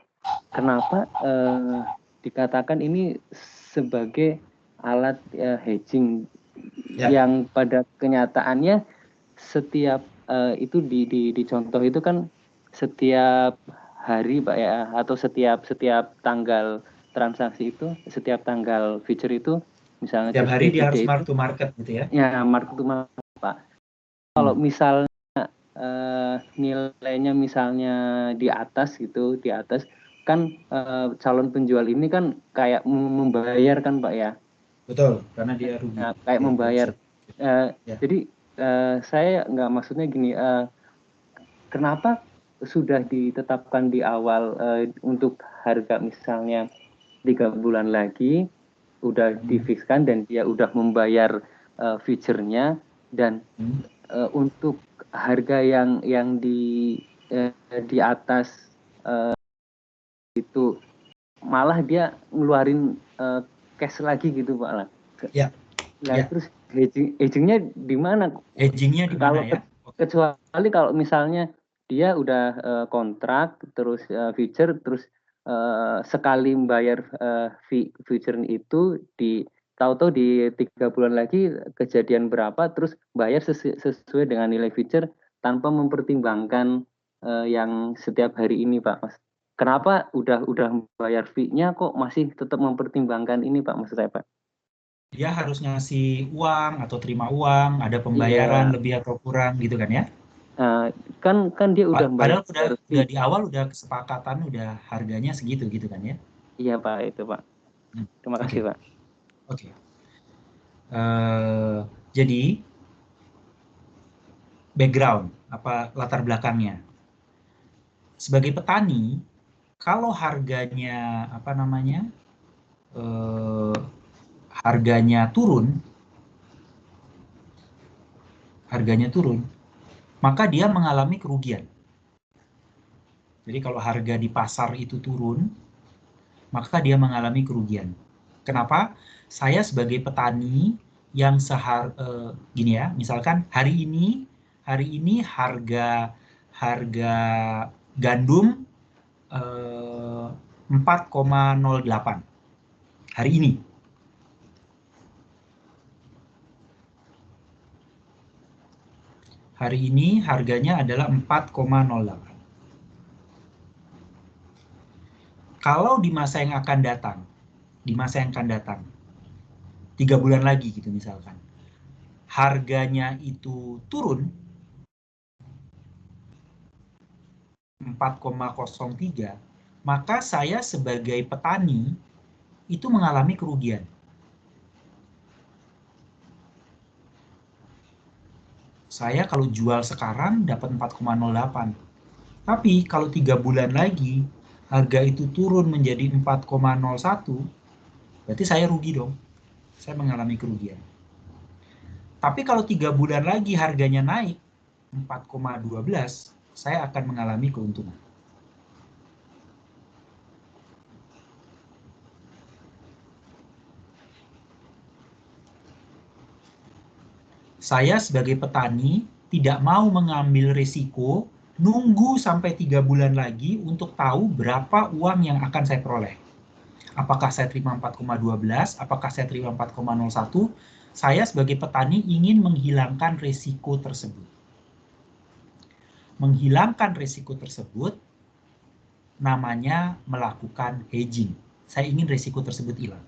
Speaker 6: kenapa dikatakan ini sebagai alat hedging yang pada kenyataannya setiap itu di contoh itu kan setiap hari Pak ya, atau setiap tanggal transaksi itu, setiap tanggal feature itu misalnya
Speaker 2: setiap hari dia harus mark to market gitu ya.
Speaker 6: Ya, mark to market Pak. Kalau misalnya nilainya misalnya di atas gitu, di atas kan calon penjual ini kan kayak membayar kan Pak ya.
Speaker 2: Betul, karena dia rugi.
Speaker 6: Nah, kayak membayar. Jadi saya nggak maksudnya gini, kenapa sudah ditetapkan di awal untuk harga misalnya 3 bulan lagi udah difikskan dan dia udah membayar feature-nya dan untuk harga yang di atas itu malah dia ngeluarin cash lagi gitu Pak lah.
Speaker 2: Ya.
Speaker 6: Nah, terus Hedgingnya di mana?
Speaker 2: Hedgingnya di mana ya?
Speaker 6: Kecuali kalau misalnya dia udah kontrak, terus future, terus sekali membayar future itu tahu-tahu di 3 bulan lagi kejadian berapa, terus bayar sesuai dengan nilai future tanpa mempertimbangkan yang setiap hari ini, Pak. Mas, kenapa udah bayar fee-nya kok masih tetap mempertimbangkan ini, Pak, maksud saya, Pak?
Speaker 2: Dia harus ngasih uang atau terima uang, ada pembayaran lebih atau kurang gitu kan ya?
Speaker 6: Kan dia udah
Speaker 2: padahal udah di awal udah kesepakatan, udah harganya segitu gitu kan ya?
Speaker 6: Iya Pak, itu Pak. Terima kasih Pak.
Speaker 2: Oke. Jadi background, apa latar belakangnya? Sebagai petani, kalau harganya apa namanya, harganya turun, maka dia mengalami kerugian. Jadi kalau harga di pasar itu turun, maka dia mengalami kerugian. Kenapa? Saya sebagai petani yang gini ya, misalkan hari ini harga gandum 4,08 hari ini. Hari ini harganya adalah 4,08. Kalau di masa yang akan datang, 3 bulan lagi gitu misalkan, harganya itu turun 4,03, maka saya sebagai petani itu mengalami kerugian. Saya kalau jual sekarang dapat 4,08. Tapi kalau 3 bulan lagi harga itu turun menjadi 4,01, berarti saya rugi dong. Saya mengalami kerugian. Tapi kalau 3 bulan lagi harganya naik 4,12, saya akan mengalami keuntungan. Saya sebagai petani tidak mau mengambil risiko nunggu sampai 3 bulan lagi untuk tahu berapa uang yang akan saya peroleh. Apakah saya terima 4,12, apakah saya terima 4,01? Saya sebagai petani ingin menghilangkan risiko tersebut. Menghilangkan risiko tersebut namanya melakukan hedging. Saya ingin risiko tersebut hilang.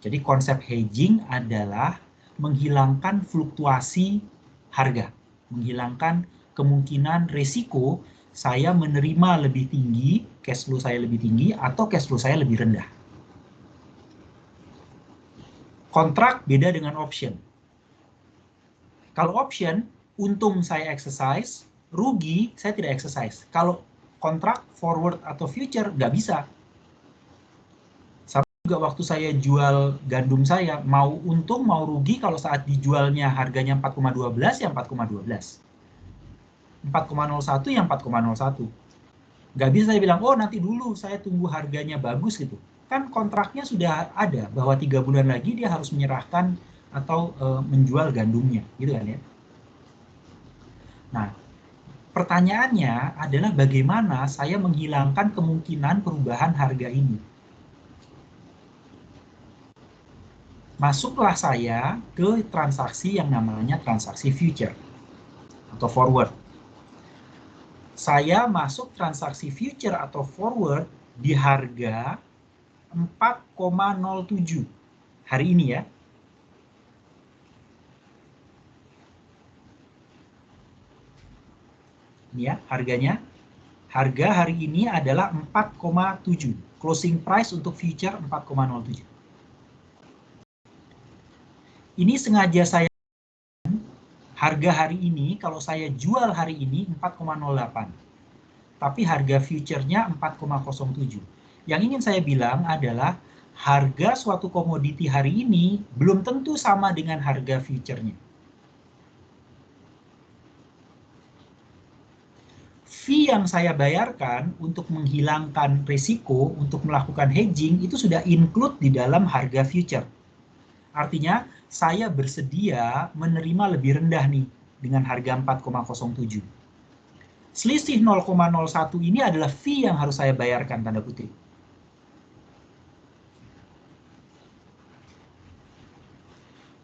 Speaker 2: Jadi konsep hedging adalah menghilangkan fluktuasi harga, menghilangkan kemungkinan risiko saya menerima lebih tinggi, cash flow saya lebih tinggi, atau cash flow saya lebih rendah. Kontrak beda dengan option. Kalau option, untung saya exercise, rugi saya tidak exercise. Kalau kontrak, forward, atau future, nggak bisa. Sama juga waktu saya jual gandum saya, mau untung, mau rugi, kalau saat dijualnya harganya 4,12, ya 4,12. 4,01 yang 4,01. Nggak bisa saya bilang, oh nanti dulu saya tunggu harganya bagus gitu. Kan kontraknya sudah ada bahwa 3 bulan lagi dia harus menyerahkan atau menjual gandumnya, gitu kan ya. Nah, pertanyaannya adalah bagaimana saya menghilangkan kemungkinan perubahan harga ini. Masuklah saya ke transaksi yang namanya transaksi future atau forward. Saya masuk transaksi future atau forward di harga 4,07 hari ini ya. Ini ya harganya. Harga hari ini adalah 4,7. Closing price untuk future 4,07. Ini sengaja saya harga hari ini, kalau saya jual hari ini 4,08. Tapi harga future-nya 4,07. Yang ingin saya bilang adalah harga suatu komoditi hari ini belum tentu sama dengan harga future-nya. Fee yang saya bayarkan untuk menghilangkan risiko, untuk melakukan hedging, itu sudah include di dalam harga future. Artinya saya bersedia menerima lebih rendah nih dengan harga 4,07. Selisih 0,01 ini adalah fee yang harus saya bayarkan, tanda kutip.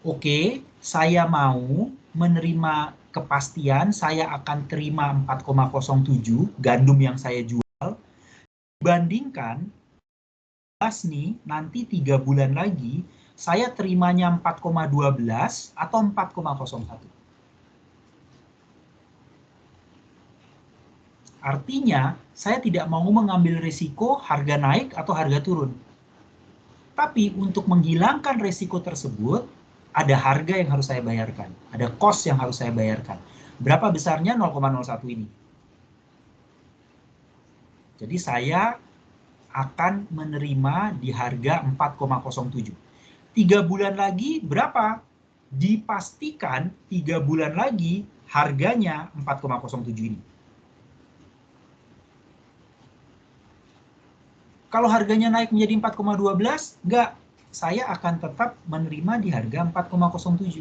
Speaker 2: Oke, saya mau menerima kepastian saya akan terima 4,07 gandum yang saya jual, dibandingkan nih nanti 3 bulan lagi saya terimanya 4,12 atau 4,01. Artinya saya tidak mau mengambil risiko harga naik atau harga turun. Tapi untuk menghilangkan risiko tersebut, ada harga yang harus saya bayarkan, ada cost yang harus saya bayarkan. Berapa besarnya 0,01 ini? Jadi saya akan menerima di harga 4,07. 3 bulan lagi berapa? Dipastikan 3 bulan lagi harganya 4,07 ini. Kalau harganya naik menjadi 4,12, enggak. Saya akan tetap menerima di harga 4,07.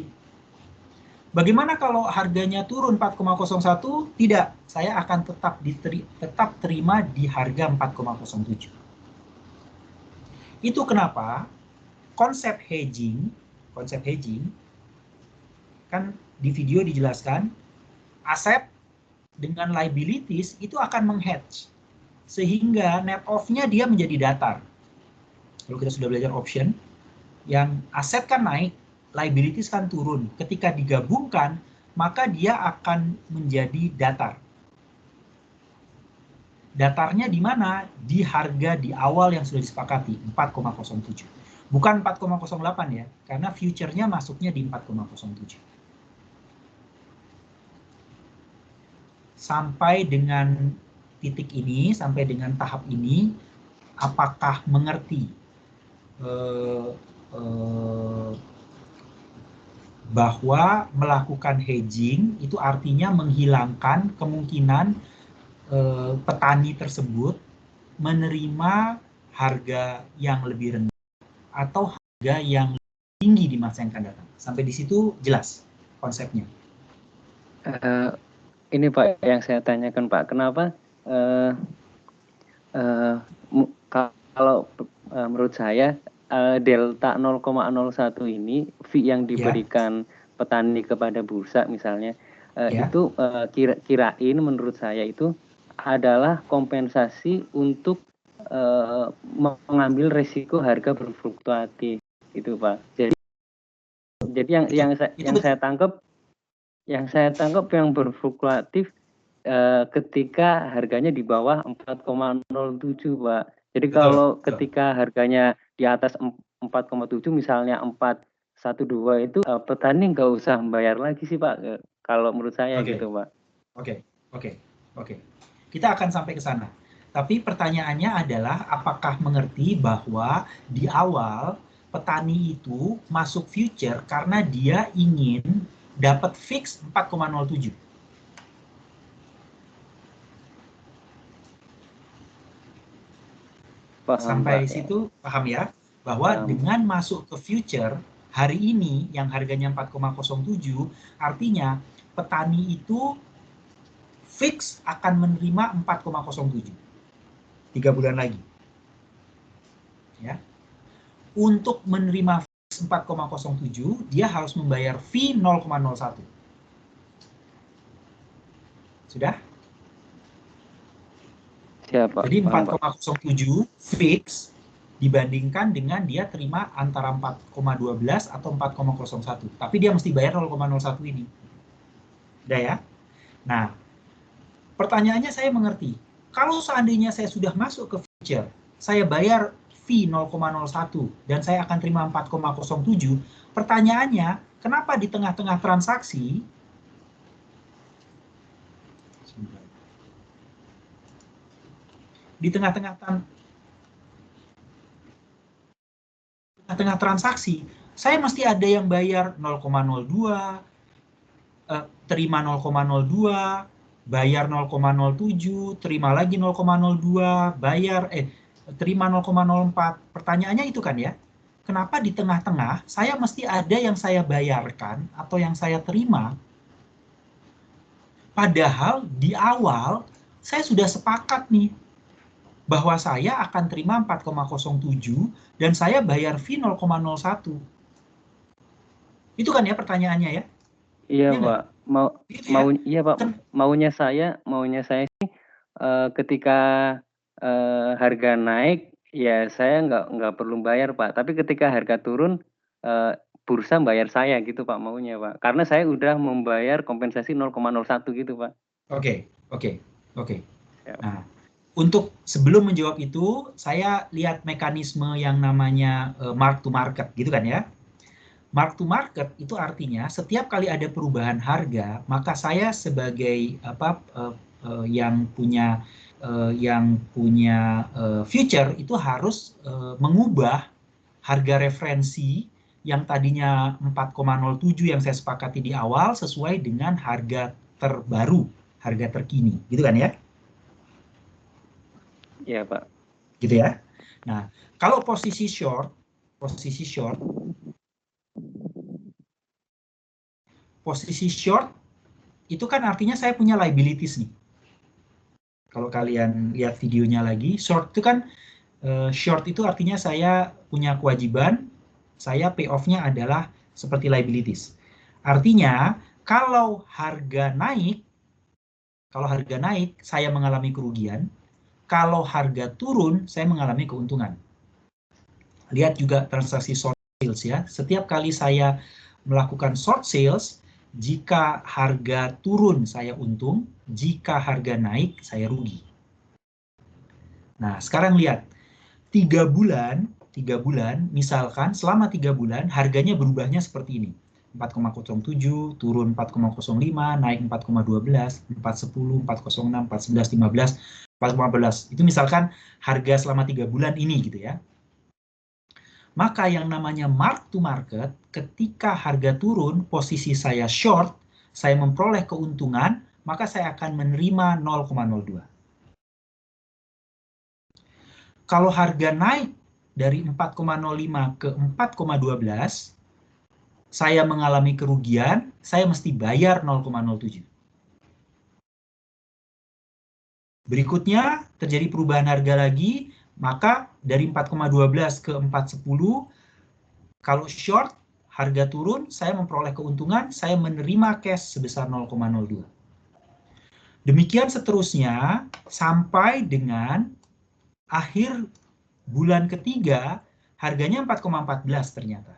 Speaker 2: Bagaimana kalau harganya turun 4,01? Tidak, saya akan tetap terima di harga 4,07. Itu kenapa konsep hedging kan di video dijelaskan aset dengan liabilities itu akan menghedge sehingga net off-nya dia menjadi datar. Kalau kita sudah belajar option, yang aset kan naik, liabilities kan turun. Ketika digabungkan, maka dia akan menjadi datar. Datarnya di mana? Di harga di awal yang sudah disepakati, 4,07. Bukan 4,08 ya, karena future-nya masuknya di 4,07. Sampai dengan titik ini, sampai dengan tahap ini, apakah mengerti bahwa melakukan hedging itu artinya menghilangkan kemungkinan petani tersebut menerima harga yang lebih rendah atau harga yang tinggi di masa yang akan datang. Sampai di situ jelas konsepnya.
Speaker 6: Ini Pak yang saya tanyakan Pak, kenapa kalau menurut saya delta 0,01 ini fee yang diberikan petani kepada bursa misalnya itu kirain menurut saya itu adalah kompensasi untuk mengambil resiko harga berfluktuatif itu Pak. Jadi yang saya tangkap yang berfluktuatif ketika harganya di bawah 4,07 Pak. Jadi kalau ketika harganya di atas 4,7 misalnya 412 itu petani nggak usah membayar lagi sih Pak. Kalau menurut saya gitu Pak.
Speaker 2: Oke. Kita akan sampai ke sana. Tapi pertanyaannya adalah apakah mengerti bahwa di awal petani itu masuk future karena dia ingin dapat fix 4,07.
Speaker 6: Paham,
Speaker 2: sampai
Speaker 6: Pak,
Speaker 2: situ paham ya? Bahwa dengan masuk ke future hari ini yang harganya 4,07 artinya petani itu fix akan menerima 4,07 3 bulan lagi ya. Untuk menerima fix 4,07 dia harus membayar fee 0,01. Sudah?
Speaker 6: Siapa?
Speaker 2: Jadi 4,07 fix dibandingkan dengan dia terima antara 4,12 atau 4,01. Tapi dia mesti bayar 0,01 ini. Udah ya? Nah, pertanyaannya saya mengerti. Kalau seandainya saya sudah masuk ke future, saya bayar fee 0,01 dan saya akan terima 4,07, pertanyaannya, kenapa di tengah-tengah transaksi di tengah-tengah transaksi, saya mesti ada yang bayar 0,02, terima 0,02, bayar 0,07, terima lagi 0,02, bayar terima 0,04. Pertanyaannya itu kan ya. kenapa di tengah-tengah saya mesti ada yang saya bayarkan atau yang saya terima, padahal di awal saya sudah sepakat nih bahwa saya akan terima 4,07 dan saya bayar fee 0,01. Itu kan ya pertanyaannya ya?
Speaker 6: Iya,
Speaker 2: Iya
Speaker 6: Pak.
Speaker 2: gitu ya?
Speaker 6: Iya, Pak. Maunya saya sih ketika harga naik, ya saya nggak perlu bayar, Pak. Tapi ketika harga turun, bursa bayar saya gitu, Pak, maunya, Pak. Karena saya udah membayar kompensasi 0,01 gitu, Pak.
Speaker 2: Oke.
Speaker 6: Ya.
Speaker 2: Nah, untuk sebelum menjawab itu, saya lihat mekanisme yang namanya mark to market, gitu kan ya? Mark to market itu artinya setiap kali ada perubahan harga, maka saya sebagai yang punya future itu harus mengubah harga referensi yang tadinya 4,07 yang saya sepakati di awal sesuai dengan harga terbaru, harga terkini, gitu kan ya?
Speaker 6: Iya, Pak.
Speaker 2: Gitu ya. Nah, kalau posisi short itu kan artinya saya punya liabilities nih. Kalau kalian lihat videonya lagi, short itu artinya saya punya kewajiban, saya payoff-nya adalah seperti liabilities. Artinya kalau harga naik saya mengalami kerugian, kalau harga turun saya mengalami keuntungan. Lihat juga transaksi short sales ya. Setiap kali saya melakukan short sales, jika harga turun saya untung, jika harga naik saya rugi. Nah, sekarang lihat. 3 bulan, misalkan selama 3 bulan harganya berubahnya seperti ini. 4,07, turun 4,05, naik 4,12, 4,10, 4,06, 4,11, 15, 4,14. Itu misalkan harga selama 3 bulan ini gitu ya. Maka yang namanya mark to market, ketika harga turun, posisi saya short, saya memperoleh keuntungan, maka saya akan menerima 0,02. Kalau harga naik dari 4,05 ke 4,12, saya mengalami kerugian, saya mesti bayar 0,07. Berikutnya, terjadi perubahan harga lagi, maka dari 4,12 ke 4,10, kalau short, harga turun, saya memperoleh keuntungan, saya menerima cash sebesar 0,02. Demikian seterusnya, sampai dengan akhir bulan ketiga, harganya 4,14 ternyata.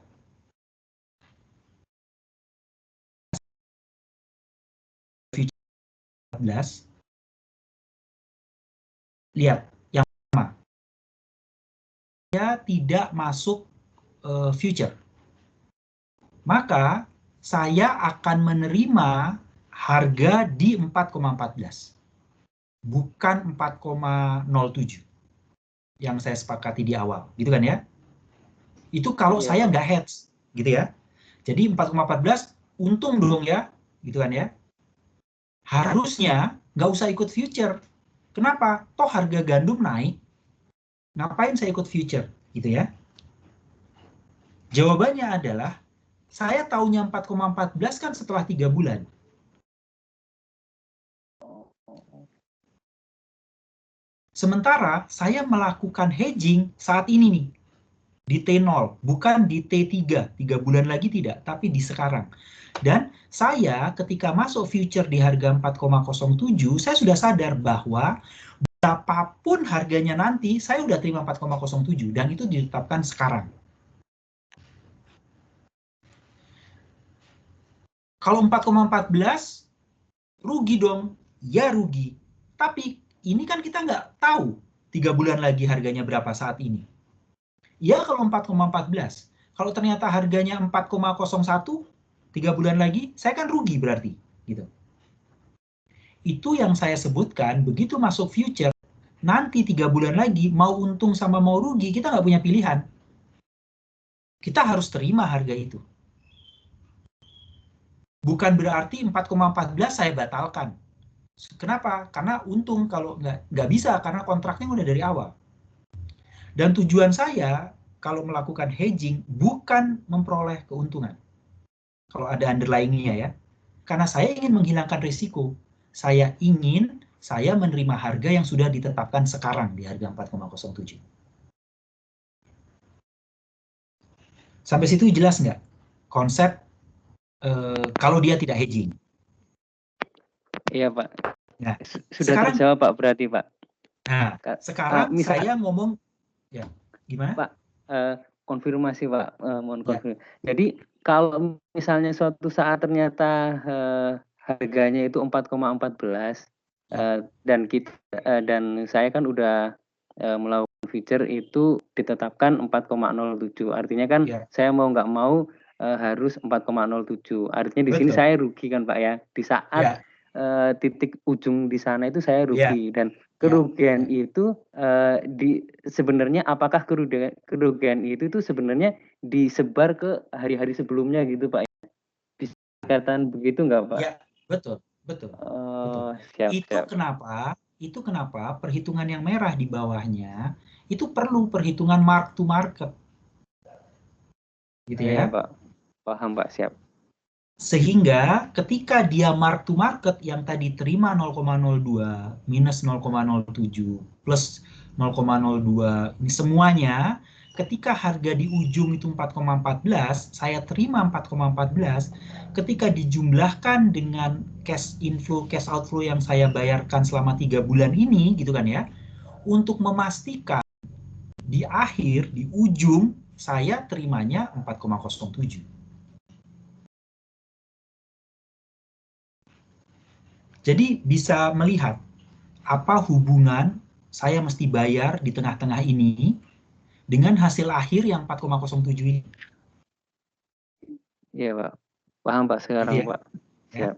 Speaker 2: Lihat, yang pertama, saya tidak masuk future. Maka saya akan menerima harga di 4,14. Bukan 4,07 yang saya sepakati di awal. Gitu kan ya? Itu kalau saya nggak hedge. Gitu ya. Jadi 4,14 untung dong ya. Gitu kan ya. Harusnya nggak usah ikut future. Kenapa? Toh harga gandum naik. Ngapain saya ikut future? Gitu ya. Jawabannya adalah, saya tahunya 4,14 kan setelah 3 bulan. Sementara saya melakukan hedging saat ini nih, di T0, bukan di T3, 3 bulan lagi tidak, tapi di sekarang. Dan saya ketika masuk future di harga 4,07, saya sudah sadar bahwa berapapun harganya nanti, saya udah terima 4,07, dan itu ditetapkan sekarang. Kalau 4,14, rugi dong. Ya rugi. Tapi ini kan kita nggak tahu 3 bulan lagi harganya berapa saat ini. Ya kalau 4,14. Kalau ternyata harganya 4,01, 3 bulan lagi, saya kan rugi berarti. Gitu. Itu yang saya sebutkan, begitu masuk future, nanti 3 bulan lagi, mau untung sama mau rugi, kita nggak punya pilihan. Kita harus terima harga itu. Bukan berarti 4,14 saya batalkan. Kenapa? Karena untung, kalau nggak bisa, karena kontraknya udah dari awal. Dan tujuan saya kalau melakukan hedging bukan memperoleh keuntungan. Kalau ada underlying-nya ya. Karena saya ingin menghilangkan risiko. Saya menerima harga yang sudah ditetapkan sekarang di harga 4,07. Sampai situ jelas nggak konsep kalau dia tidak hedging?
Speaker 6: Iya Pak.
Speaker 2: Nah,
Speaker 6: Sudah
Speaker 2: sekarang,
Speaker 6: terjawab Pak berarti Pak.
Speaker 2: Nah, sekarang saya ngomong, ya gimana?
Speaker 6: Pak, konfirmasi Pak, mohon konfirmasi. Jadi kalau misalnya suatu saat ternyata harganya itu 4,14 dan saya kan udah melakukan feature itu ditetapkan 4,07. Artinya kan saya mau nggak mau harus 4,07. Artinya di sini saya rugi kan Pak ya. Di saat titik ujung di sana itu saya rugi dan kerugian itu sebenarnya apakah kerugian itu sebenarnya disebar ke hari-hari sebelumnya gitu Pak? Bisa dikatakan begitu nggak Pak?
Speaker 2: Ya, betul. Betul.
Speaker 6: Siap.
Speaker 2: Itu kenapa perhitungan yang merah di bawahnya itu perlu perhitungan mark to market. Gitu ya.
Speaker 6: Pak. Paham Pak, siap.
Speaker 2: Sehingga ketika dia mark to market yang tadi terima 0,02 minus 0,07 plus 0,02 ini semuanya ketika harga di ujung itu 4,14 saya terima 4,14 ketika dijumlahkan dengan cash inflow cash outflow yang saya bayarkan selama 3 bulan ini gitu kan ya untuk memastikan di akhir di ujung saya terimanya 4,07. Jadi bisa melihat apa hubungan saya mesti bayar di tengah-tengah ini dengan hasil akhir yang 4,07 ini.
Speaker 6: Iya Pak, paham Pak sekarang Pak.
Speaker 2: Siap.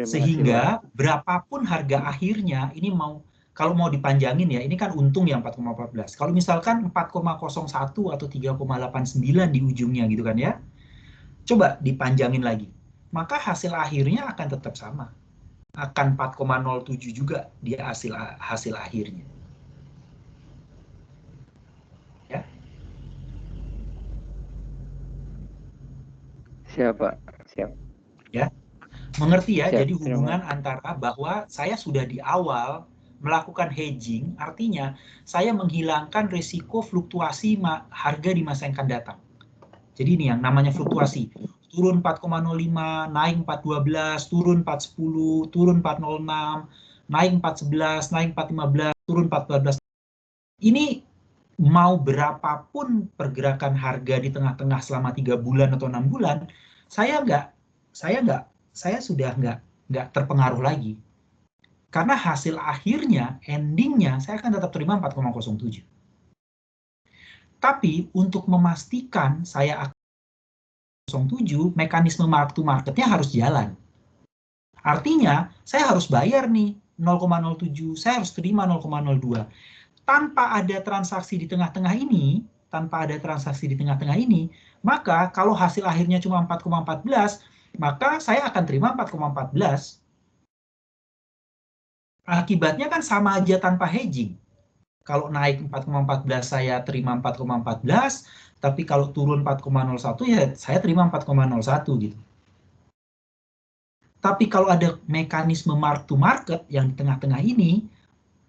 Speaker 2: Sehingga berapapun harga akhirnya ini kalau mau dipanjangin ya ini kan untung yang 4,14. Kalau misalkan 4,01 atau 3,89 di ujungnya gitu kan ya. Coba dipanjangin lagi. Maka hasil akhirnya akan tetap sama. Akan 4,07 juga dia hasil akhirnya. Ya.
Speaker 6: Siap Pak, siap.
Speaker 2: Ya. Mengerti ya, jadi hubungan antara bahwa saya sudah di awal melakukan hedging, artinya saya menghilangkan risiko fluktuasi harga di masa yang akan datang. Jadi ini yang namanya fluktuasi. Turun 4,05, naik 4,12, turun 4,10, turun 4,06, naik 4,11, naik 4,15, turun 4,14. Ini mau berapapun pergerakan harga di tengah-tengah selama 3 bulan atau 6 bulan, saya sudah nggak terpengaruh lagi. Karena hasil akhirnya, endingnya, saya akan tetap terima 4,07. Tapi untuk memastikan saya akan 07, mekanisme mark to marketnya harus jalan. Artinya, saya harus bayar nih 0,07, saya harus terima 0,02. Tanpa ada transaksi di tengah-tengah ini, maka kalau hasil akhirnya cuma 4,14, maka saya akan terima 4,14. Akibatnya kan sama aja tanpa hedging. Kalau naik 4,14 saya terima 4,14, tapi kalau turun 4,01 ya saya terima 4,01 gitu. Tapi kalau ada mekanisme mark to market yang di tengah-tengah ini,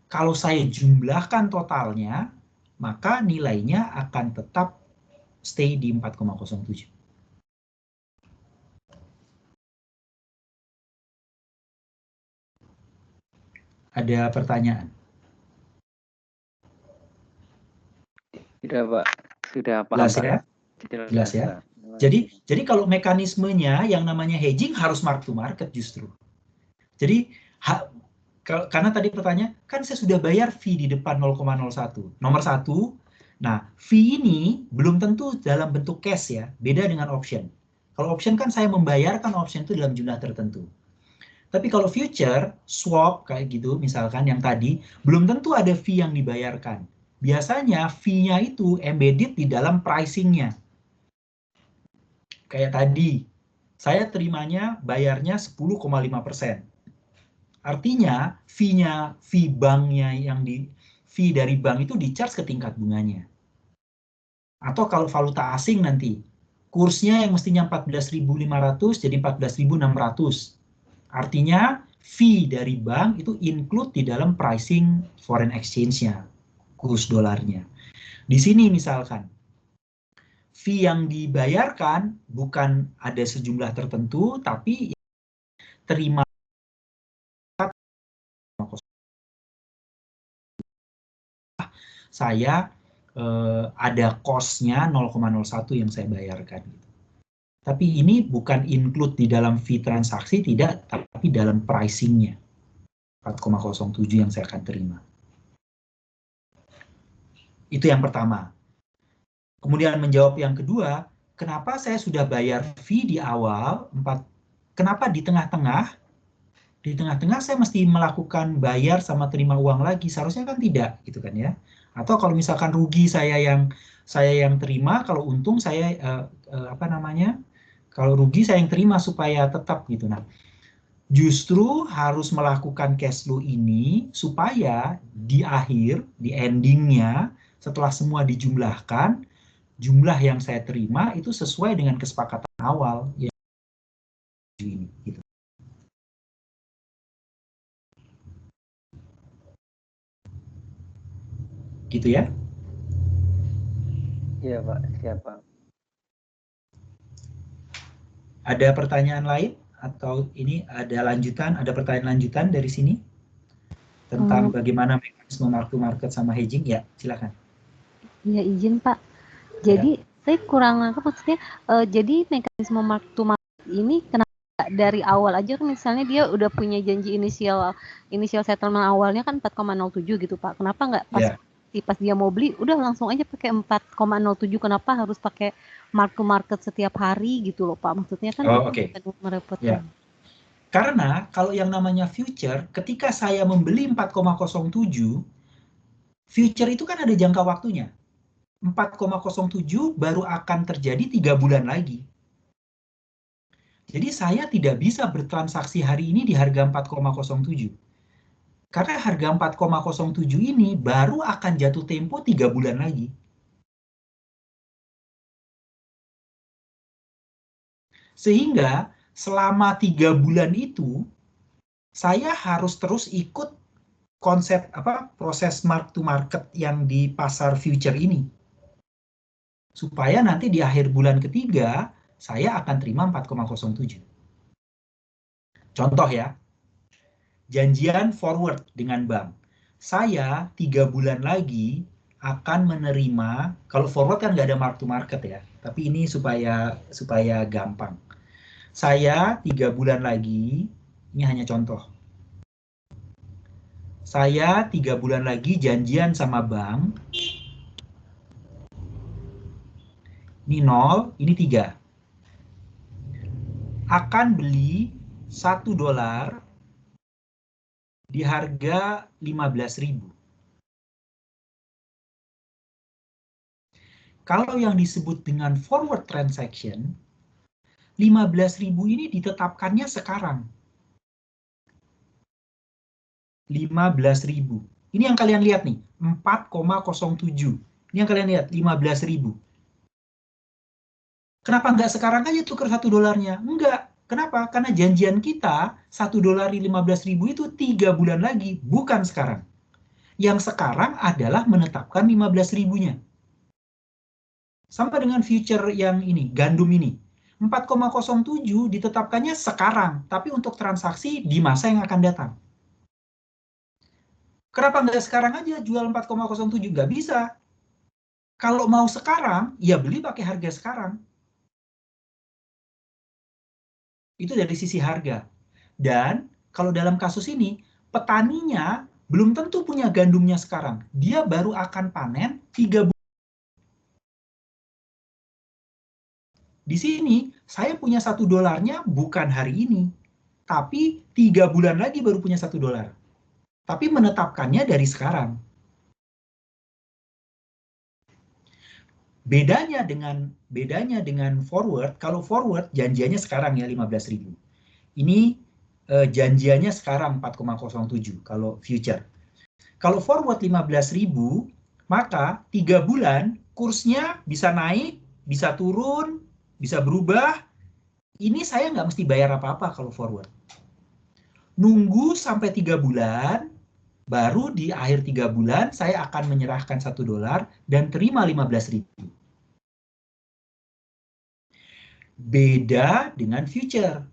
Speaker 2: kalau saya jumlahkan totalnya, maka nilainya akan tetap stay di 4,07. Ada pertanyaan?
Speaker 6: Sudah Pak, sudah paham
Speaker 2: Jelas ya? Jelas ya? Jadi kalau mekanismenya yang namanya hedging harus mark to market justru. Jadi karena tadi pertanyaan, kan saya sudah bayar fee di depan 0,01. Nomor 1, nah fee ini belum tentu dalam bentuk cash ya, beda dengan option. Kalau option kan saya membayarkan option itu dalam jumlah tertentu. Tapi kalau future, swap kayak gitu misalkan yang tadi, belum tentu ada fee yang dibayarkan. Biasanya fee-nya itu embedded di dalam pricing-nya. Kayak tadi, saya terimanya bayarnya 10,5%. Artinya fee banknya fee dari bank itu di-charge ke tingkat bunganya. Atau kalau valuta asing nanti, kursnya yang mestinya 14.500 jadi 14.600. Artinya fee dari bank itu include di dalam pricing foreign exchange-nya, kurs dolarnya. Di sini misalkan, fee yang dibayarkan bukan ada sejumlah tertentu, tapi terima saya ada cost-nya 0,01 yang saya bayarkan. Tapi ini bukan include di dalam fee transaksi, tidak, tapi dalam pricing-nya. 4,07 yang saya akan terima. Itu yang pertama. Kemudian menjawab yang kedua, kenapa saya sudah bayar fee di awal, kenapa di tengah-tengah? Di tengah-tengah saya mesti melakukan bayar sama terima uang lagi, seharusnya kan tidak, gitu kan ya. Atau kalau misalkan rugi saya yang terima, kalau untung saya kalau rugi saya yang terima supaya tetap gitu. Nah, justru harus melakukan cash flow ini supaya di akhir, di endingnya, setelah semua dijumlahkan, jumlah yang saya terima itu sesuai dengan kesepakatan awal ya ini. Gitu. Gitu ya?
Speaker 6: Iya Pak, siap Pak.
Speaker 2: Ada pertanyaan lain? Atau ini ada lanjutan, ada pertanyaan lanjutan dari sini? Tentang bagaimana mekanisme mark-to-market sama hedging? Ya, silakan.
Speaker 4: Iya, izin Pak. Jadi, saya kurang nangkep maksudnya, jadi mekanisme mark-to-market ini kenapa dari awal aja kan misalnya dia udah punya janji initial settlement awalnya kan 4,07 gitu Pak. Kenapa nggak pas dia mau beli udah langsung aja pakai 4,07, kenapa harus pakai mark to market setiap hari gitu loh Pak, maksudnya kan merepotkan.
Speaker 2: Karena kalau yang namanya future, ketika saya membeli 4,07, future itu kan ada jangka waktunya. 4,07 baru akan terjadi 3 bulan lagi. Jadi saya tidak bisa bertransaksi hari ini di harga 4,07. Karena harga 4,07 ini baru akan jatuh tempo 3 bulan lagi. Sehingga selama 3 bulan itu, saya harus terus ikut konsep proses mark to market yang di pasar future ini. Supaya nanti di akhir bulan ketiga, saya akan terima 4,07. Contoh ya, janjian forward dengan bank. Saya 3 bulan lagi akan menerima, kalau forward kan nggak ada mark to market ya, tapi ini supaya gampang. Saya 3 bulan lagi, ini hanya contoh. Saya 3 bulan lagi janjian sama bank. Ini 0, ini 3. Akan beli $1 di harga 15.000. Kalau yang disebut dengan forward transaction, 15.000 ini ditetapkannya sekarang. 15.000. Ini yang kalian lihat nih, 4,07. Ini yang kalian lihat, 15.000. Kenapa nggak sekarang aja tuker $1-nya? Enggak. Kenapa? Karena janjian kita $1 di 15.000 itu 3 bulan lagi, bukan sekarang. Yang sekarang adalah menetapkan 15.000-nya. Sama dengan future yang ini, gandum ini. 4,07 ditetapkannya sekarang, tapi untuk transaksi di masa yang akan datang. Kenapa nggak sekarang aja jual 4,07? Nggak bisa. Kalau mau sekarang, ya beli pakai harga sekarang. Itu dari sisi harga. Dan kalau dalam kasus ini, petaninya belum tentu punya gandumnya sekarang. Dia baru akan panen 3 bulan. Di sini, saya punya $1-nya bukan hari ini. Tapi 3 bulan lagi baru punya $1. Tapi menetapkannya dari sekarang. Bedanya dengan forward, kalau forward janjiannya sekarang ya 15.000. Ini janjiannya sekarang 4,07 kalau future. Kalau forward 15.000, maka 3 bulan kursnya bisa naik, bisa turun, bisa berubah. Ini saya nggak mesti bayar apa-apa kalau forward. Nunggu sampai 3 bulan, baru di akhir 3 bulan saya akan menyerahkan $1 dan terima 15.000. Beda dengan future.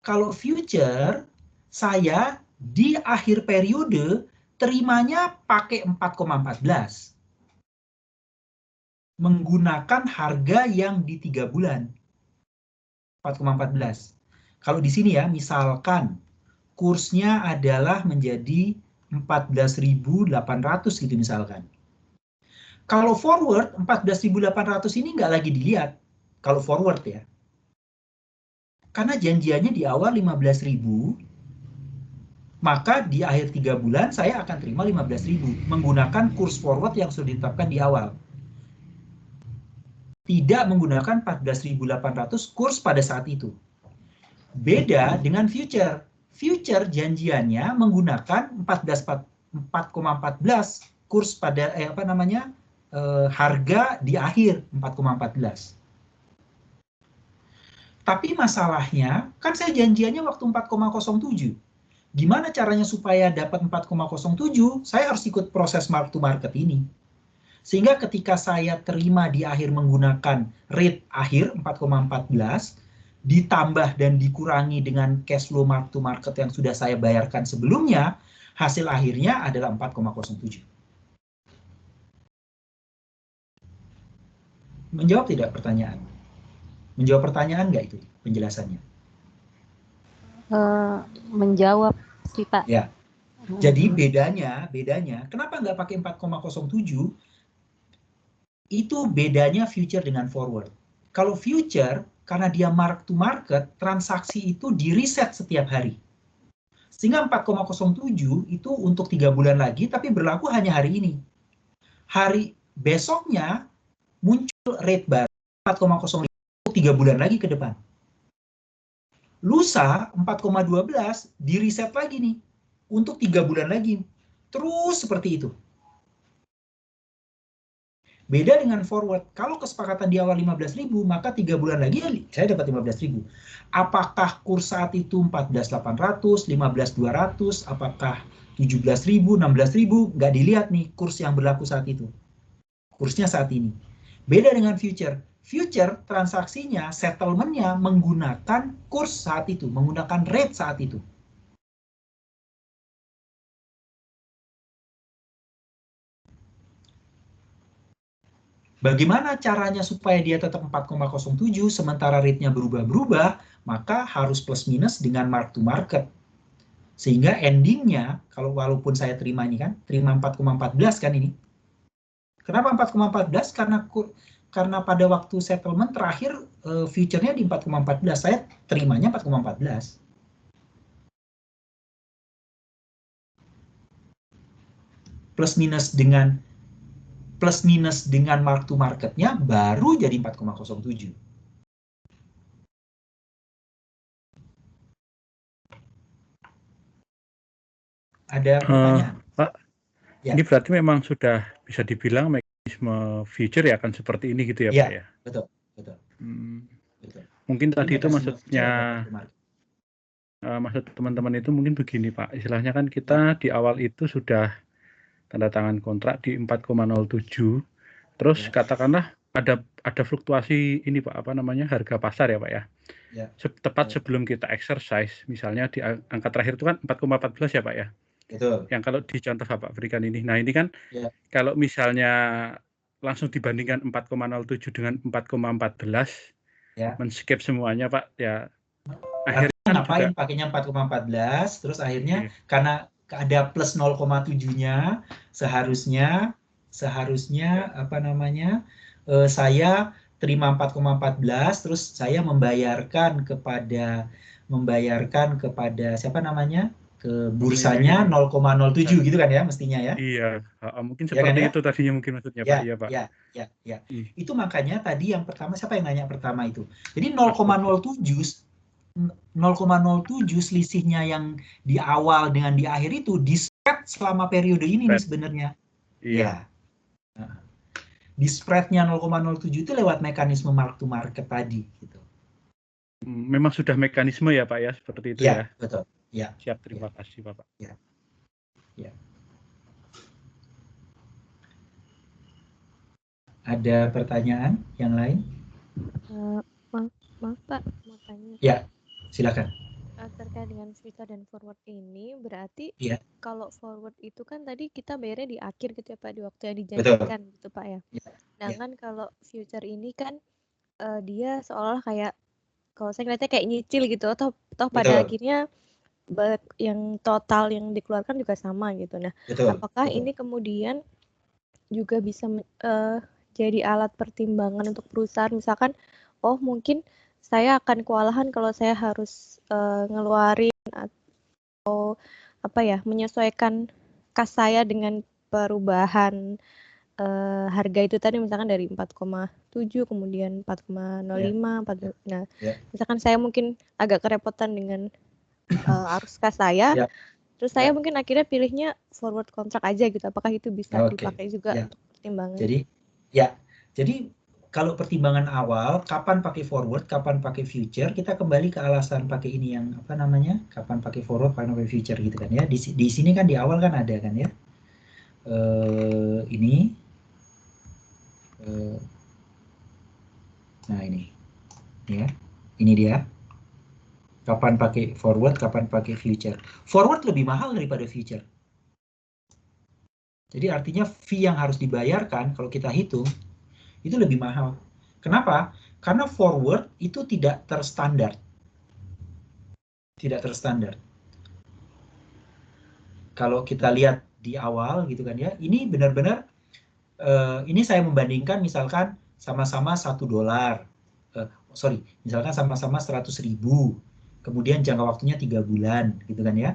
Speaker 2: Kalau future, saya di akhir periode terimanya pakai 4,14. Menggunakan harga yang di 3 bulan. 4,14. Kalau di sini ya, misalkan kursnya adalah menjadi 14.800 gitu misalkan. Kalau forward, 14.800 ini nggak lagi dilihat. Kalau forward ya. Karena janjiannya di awal 15.000, maka di akhir 3 bulan saya akan terima 15.000 menggunakan kurs forward yang sudah ditetapkan di awal. Tidak menggunakan 14.800 kurs pada saat itu. Beda dengan future. Future janjiannya menggunakan 4,14 kurs pada harga di akhir 4,14. Tapi masalahnya kan saya janjiannya waktu 4,07. Gimana caranya supaya dapat 4,07? Saya harus ikut proses mark to market ini. Sehingga ketika saya terima di akhir menggunakan rate akhir 4,14 ditambah dan dikurangi dengan cash flow mark to market yang sudah saya bayarkan sebelumnya, hasil akhirnya adalah 4,07. Menjawab tidak pertanyaan? Menjawab pertanyaan nggak itu penjelasannya?
Speaker 4: Menjawab sih Pak.
Speaker 2: Ya. Jadi bedanya, kenapa nggak pakai 4,07? Itu bedanya future dengan forward. Kalau future, karena dia mark to market, transaksi itu di reset setiap hari. Sehingga 4,07 itu untuk 3 bulan lagi, tapi berlaku hanya hari ini. Hari besoknya muncul rate baru 4,05 untuk 3 bulan lagi ke depan. Lusa 4,12 di reset lagi nih untuk 3 bulan lagi. Terus seperti itu. Beda dengan forward. Kalau kesepakatan di awal 15.000, maka 3 bulan lagi saya dapat 15.000. Apakah kurs saat itu 14.800, 15.200, apakah 17.000, 16.000? Nggak dilihat nih kurs yang berlaku saat itu. Kursnya saat ini. Beda dengan future. Future transaksinya, settlement-nya menggunakan kurs saat itu, menggunakan rate saat itu. Bagaimana caranya supaya dia tetap 4,07 sementara rate-nya berubah-berubah? Maka harus plus minus dengan mark to market. Sehingga endingnya, kalau walaupun saya terima ini kan, terima 4,14 kan ini. Kenapa 4,14? Karena pada waktu settlement terakhir future-nya di 4,14. Saya terimanya 4,14. Plus minus dengan mark to market-nya baru jadi 4,07. Ada pertanyaan?
Speaker 7: Pak, ya. Ini berarti memang sudah bisa dibilang mekanisme future ya akan seperti ini gitu ya, Pak ya?
Speaker 2: Betul.
Speaker 7: Betul. Mungkin tadi itu maksudnya, maksud teman-teman itu mungkin begini Pak, istilahnya kan kita di awal itu sudah tanda tangan kontrak di 4,07, terus katakanlah ada fluktuasi ini Pak, harga pasar ya Pak ya. Tepat sebelum kita exercise, misalnya di angka terakhir itu kan 4,14 ya Pak ya.
Speaker 2: Betul.
Speaker 7: Yang kalau di contoh Bapak berikan ini. Nah ini kan kalau misalnya langsung dibandingkan 4,07 dengan 4,14, men-skip semuanya Pak ya. Akhirnya
Speaker 2: ngapain pakainya 4,14, terus akhirnya karena ada plus 0,7-nya, seharusnya saya terima 4,14, terus saya membayarkan kepada ke bursanya 0,07 gitu kan ya mestinya ya.
Speaker 7: Iya, mungkin seperti itu tadinya mungkin maksudnya Pak. Iya Pak.
Speaker 2: Ya. Itu makanya tadi yang pertama, siapa yang nanya pertama itu? Jadi 0,07 selisihnya yang di awal dengan di akhir itu di-set selama periode ini nih sebenarnya.
Speaker 7: Iya.
Speaker 2: di spreadnya 0,07 itu lewat mekanisme mark to market tadi gitu.
Speaker 7: Memang sudah mekanisme ya Pak ya, seperti itu
Speaker 2: Ya,
Speaker 7: ya.
Speaker 2: betul. Ya.
Speaker 7: Siap, terima kasih Bapak.
Speaker 2: Ya. Ya. Ada pertanyaan yang lain?
Speaker 3: Maaf Pak, mau tanya.
Speaker 2: Ya, silakan.
Speaker 3: Terkait dengan future dan forward ini, berarti
Speaker 2: Ya.
Speaker 3: kalau forward itu kan tadi kita bayarnya di akhir gitu ya Pak, di waktu yang
Speaker 2: Betul.
Speaker 3: dijanjikan gitu Pak ya.
Speaker 2: Ya.
Speaker 3: Sedangkan kalau future ini kan dia seolah kayak, kalau saya ngeliatnya kayak nyicil gitu, toh pada
Speaker 2: Betul.
Speaker 3: akhirnya yang total yang dikeluarkan juga sama gitu. Nah,
Speaker 2: Betul.
Speaker 3: apakah
Speaker 2: Betul.
Speaker 3: ini kemudian juga bisa jadi alat pertimbangan untuk perusahaan, misalkan, oh mungkin saya akan kewalahan kalau saya harus ngeluarin atau apa ya, menyesuaikan kas saya dengan perubahan harga itu tadi, misalkan dari 4,7 kemudian 4,05, nah misalkan saya mungkin agak kerepotan dengan arus kas saya, terus saya mungkin akhirnya pilihnya forward kontrak aja gitu, apakah itu bisa dipakai juga untuk pertimbangan?
Speaker 2: Jadi kalau pertimbangan awal, kapan pakai forward, kapan pakai future, kita kembali ke alasan pakai ini yang apa namanya, kapan pakai forward, kapan pakai future gitu kan ya. Di sini kan di awal kan ada kan ya, nah ini ya, ini dia. Kapan pakai forward, kapan pakai future. Forward lebih mahal daripada future. Jadi artinya fee yang harus dibayarkan kalau kita hitung itu lebih mahal. Kenapa? Karena forward itu tidak terstandar. Tidak terstandar. Kalau kita lihat di awal gitu kan ya, ini benar-benar ini saya membandingkan misalkan sama-sama $1. Misalkan sama-sama 100.000. Kemudian jangka waktunya 3 bulan gitu kan ya.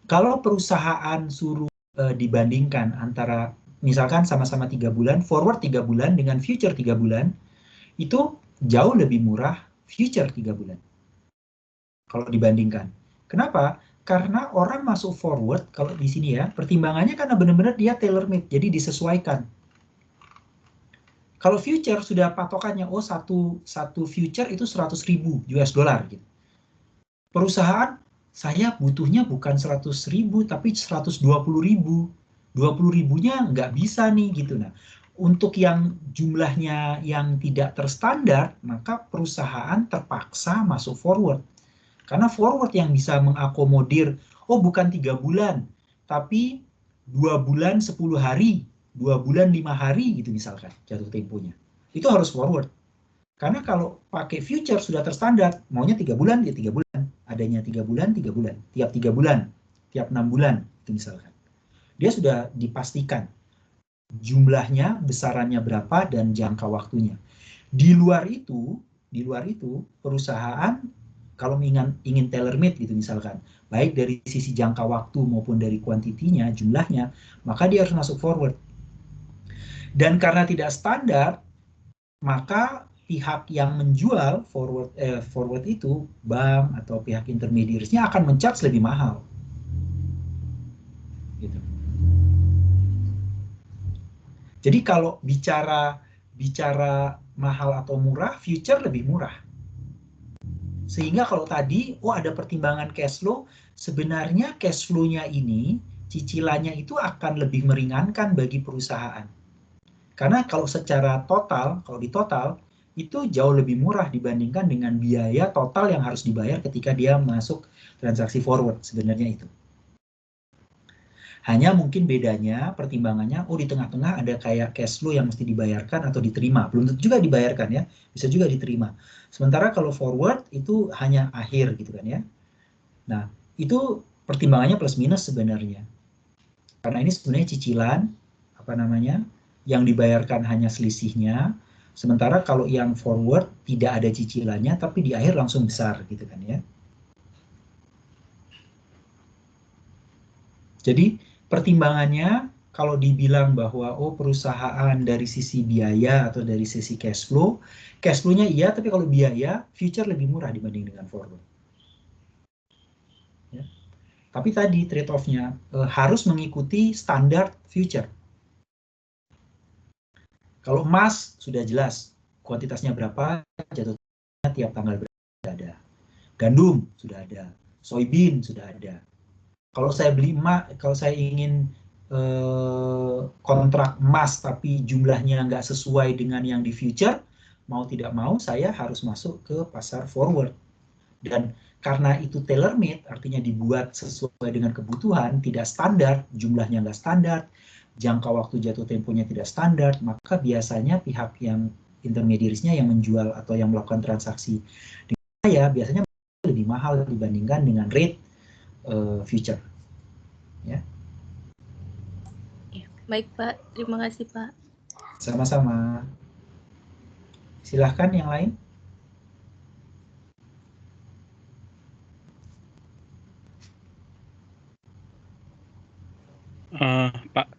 Speaker 2: Kalau perusahaan suruh dibandingkan antara misalkan sama-sama 3 bulan, forward 3 bulan dengan future 3 bulan, itu jauh lebih murah future 3 bulan. Kalau dibandingkan. Kenapa? Karena orang masuk forward, kalau di sini ya, pertimbangannya karena benar-benar dia tailor-made, jadi disesuaikan. Kalau future sudah patokannya, oh satu future itu 100.000 US dollar. Gitu. Perusahaan, saya butuhnya bukan 100.000, tapi 120.000. 20.000-nya nggak bisa nih gitu. Nah, untuk yang jumlahnya yang tidak terstandar, maka perusahaan terpaksa masuk forward. Karena forward yang bisa mengakomodir, oh bukan 3 bulan, tapi 2 bulan 10 hari, 2 bulan 5 hari gitu misalkan jatuh temponya. Itu harus forward. Karena kalau pakai future sudah terstandar, maunya 3 bulan, ya 3 bulan. Adanya 3 bulan, 3 bulan. Tiap 3 bulan, tiap 6 bulan, itu misalkan. Dia sudah dipastikan jumlahnya, besarannya berapa, dan jangka waktunya. Di luar itu perusahaan kalau ingin tailor-made gitu misalkan, baik dari sisi jangka waktu maupun dari kuantitinya, jumlahnya, maka dia harus masuk forward. Dan karena tidak standar, maka pihak yang menjual forward itu, bank atau pihak intermediaries-nya akan men-charge lebih mahal. Gitu. Jadi kalau bicara mahal atau murah, future lebih murah. Sehingga kalau tadi, ada pertimbangan cash flow, sebenarnya cash flow-nya ini, cicilannya itu akan lebih meringankan bagi perusahaan. Karena kalau secara total, kalau di total, itu jauh lebih murah dibandingkan dengan biaya total yang harus dibayar ketika dia masuk transaksi forward, sebenarnya itu. Hanya mungkin bedanya, pertimbangannya, di tengah-tengah ada kayak cash flow yang mesti dibayarkan atau diterima. Belum tentu juga dibayarkan ya, bisa juga diterima. Sementara kalau forward itu hanya akhir gitu kan ya. Nah, itu pertimbangannya plus minus sebenarnya. Karena ini sebenarnya cicilan, yang dibayarkan hanya selisihnya. Sementara kalau yang forward tidak ada cicilannya, tapi di akhir langsung besar gitu kan ya. Jadi pertimbangannya kalau dibilang bahwa perusahaan dari sisi biaya atau dari sisi cash flow-nya iya, tapi kalau biaya future lebih murah dibanding dengan forward. Ya. Tapi tadi trade-off-nya harus mengikuti standar future. Kalau emas sudah jelas kuantitasnya berapa, jatuhnya tiap tanggal berapa ada. Gandum sudah ada, soybean sudah ada. Kalau saya beli emas, kalau saya ingin kontrak emas tapi jumlahnya nggak sesuai dengan yang di future, mau tidak mau saya harus masuk ke pasar forward. Dan karena itu tailor made, artinya dibuat sesuai dengan kebutuhan, tidak standar, jumlahnya nggak standar, jangka waktu jatuh temponya tidak standar, maka biasanya pihak yang intermediarisnya yang menjual atau yang melakukan transaksi dengan saya biasanya lebih mahal dibandingkan dengan rate future. Ya.
Speaker 3: Baik Pak, terima kasih Pak.
Speaker 2: Sama-sama. Silahkan yang lain.
Speaker 7: Pak,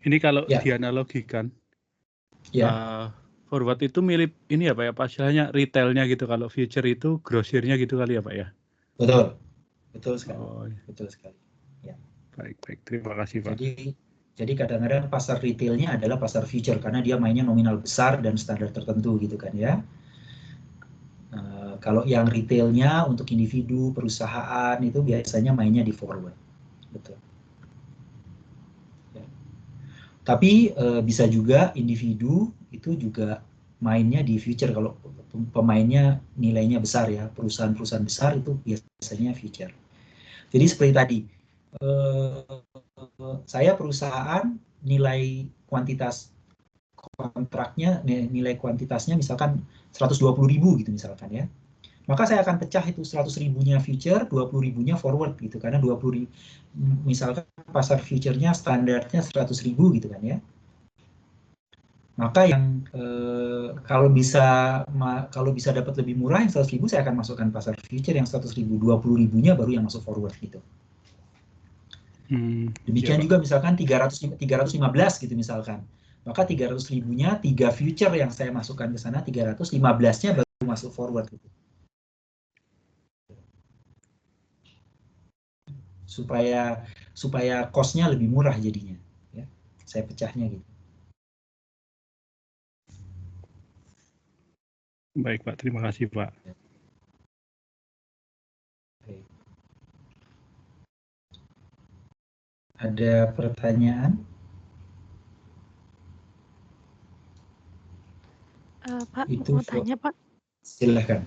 Speaker 7: ini kalau
Speaker 2: Ya.
Speaker 7: dianalogikan,
Speaker 2: Ya.
Speaker 7: forward itu mirip ini ya Pak ya, pasalnya retailnya gitu, kalau future itu grosirnya gitu kali ya Pak ya?
Speaker 2: Betul, betul sekali.
Speaker 7: Oh,
Speaker 2: betul sekali. Ya.
Speaker 7: Baik, terima kasih Pak.
Speaker 2: Jadi kadang-kadang pasar retailnya adalah pasar future karena dia mainnya nominal besar dan standar tertentu gitu kan ya. Kalau yang retailnya untuk individu, perusahaan itu biasanya mainnya di forward. Betul. Ya. Tapi bisa juga individu itu juga mainnya di future kalau pemainnya nilainya besar ya, perusahaan-perusahaan besar itu biasanya future. Jadi seperti tadi, saya perusahaan nilai kuantitas kontraknya, nilai kuantitasnya misalkan 120.000 gitu misalkan ya. Maka saya akan pecah itu 100.000-nya future, 20.000-nya forward gitu. Karena 20 misalkan pasar future-nya standarnya 100.000 gitu kan ya. Maka yang kalau bisa dapat lebih murah yang 100.000 saya akan masukkan pasar future, yang 100.000, 20.000-nya baru yang masuk forward gitu. Demikian juga misalkan 315 gitu misalkan. Maka 300.000-nya 3 future yang saya masukkan ke sana, 315-nya baru masuk forward gitu. Supaya cost-nya lebih murah jadinya ya. Saya pecahnya gitu.
Speaker 7: Baik Pak, terima kasih Pak.
Speaker 2: Ada pertanyaan?
Speaker 8: Pak,
Speaker 2: Itu
Speaker 8: mau tanya Pak.
Speaker 2: Silahkan.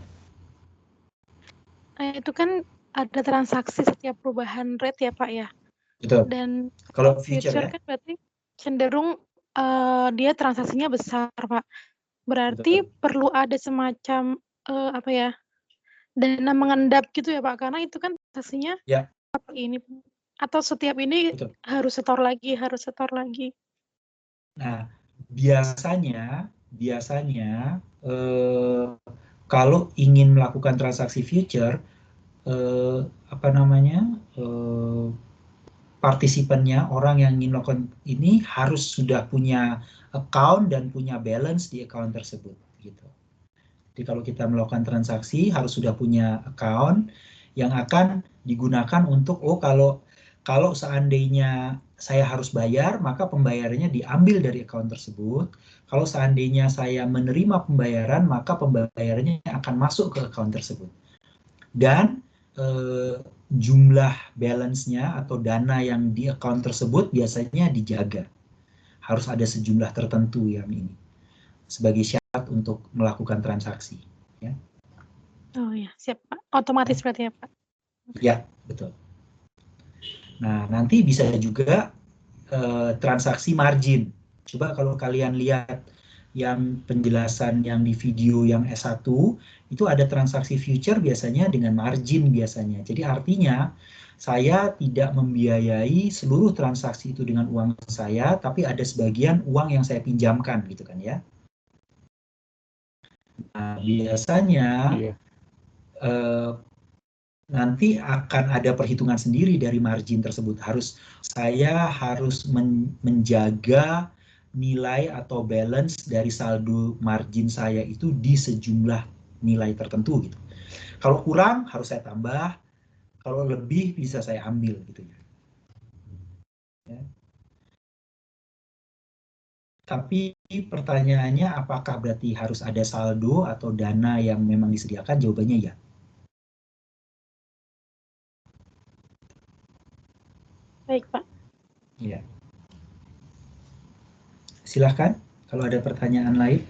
Speaker 8: Itu kan ada transaksi setiap perubahan rate ya Pak ya.
Speaker 2: Betul.
Speaker 8: Dan
Speaker 2: kalau future ya?
Speaker 8: kan berarti cenderung dia transaksinya besar Pak. Berarti
Speaker 2: Betul.
Speaker 8: perlu ada semacam dana mengendap gitu ya Pak, karena itu kan transaksinya
Speaker 2: ya.
Speaker 8: Ini atau setiap ini
Speaker 2: Betul.
Speaker 8: harus setor lagi.
Speaker 2: Nah, biasanya kalau ingin melakukan transaksi future, partisipannya, orang yang ingin melakukan ini harus sudah punya account dan punya balance di account tersebut gitu. Jadi kalau kita melakukan transaksi harus sudah punya account yang akan digunakan untuk kalau seandainya saya harus bayar, maka pembayarannya diambil dari account tersebut. Kalau seandainya saya menerima pembayaran, maka pembayarannya akan masuk ke account tersebut. Dan jumlah balance-nya atau dana yang di account tersebut biasanya dijaga. Harus ada sejumlah tertentu yang ini sebagai syarat untuk melakukan transaksi. Ya.
Speaker 8: Oh ya, siap Pak. Otomatis berarti ya Pak?
Speaker 2: Ya, betul. Nah, nanti bisa juga transaksi margin. Coba kalau kalian lihat yang penjelasan yang di video yang S1, itu ada transaksi future biasanya dengan margin biasanya. Jadi artinya saya tidak membiayai seluruh transaksi itu dengan uang saya, tapi ada sebagian uang yang saya pinjamkan gitu kan ya. Nah, biasanya nanti akan ada perhitungan sendiri dari margin tersebut. Saya harus menjaga nilai atau balance dari saldo margin saya itu di sejumlah nilai tertentu gitu. Kalau kurang harus saya tambah, kalau lebih bisa saya ambil gitu ya. Tapi pertanyaannya apakah berarti harus ada saldo atau dana yang memang disediakan? Jawabannya ya.
Speaker 8: Baik, Pak.
Speaker 2: Ya. Silahkan kalau ada pertanyaan lain.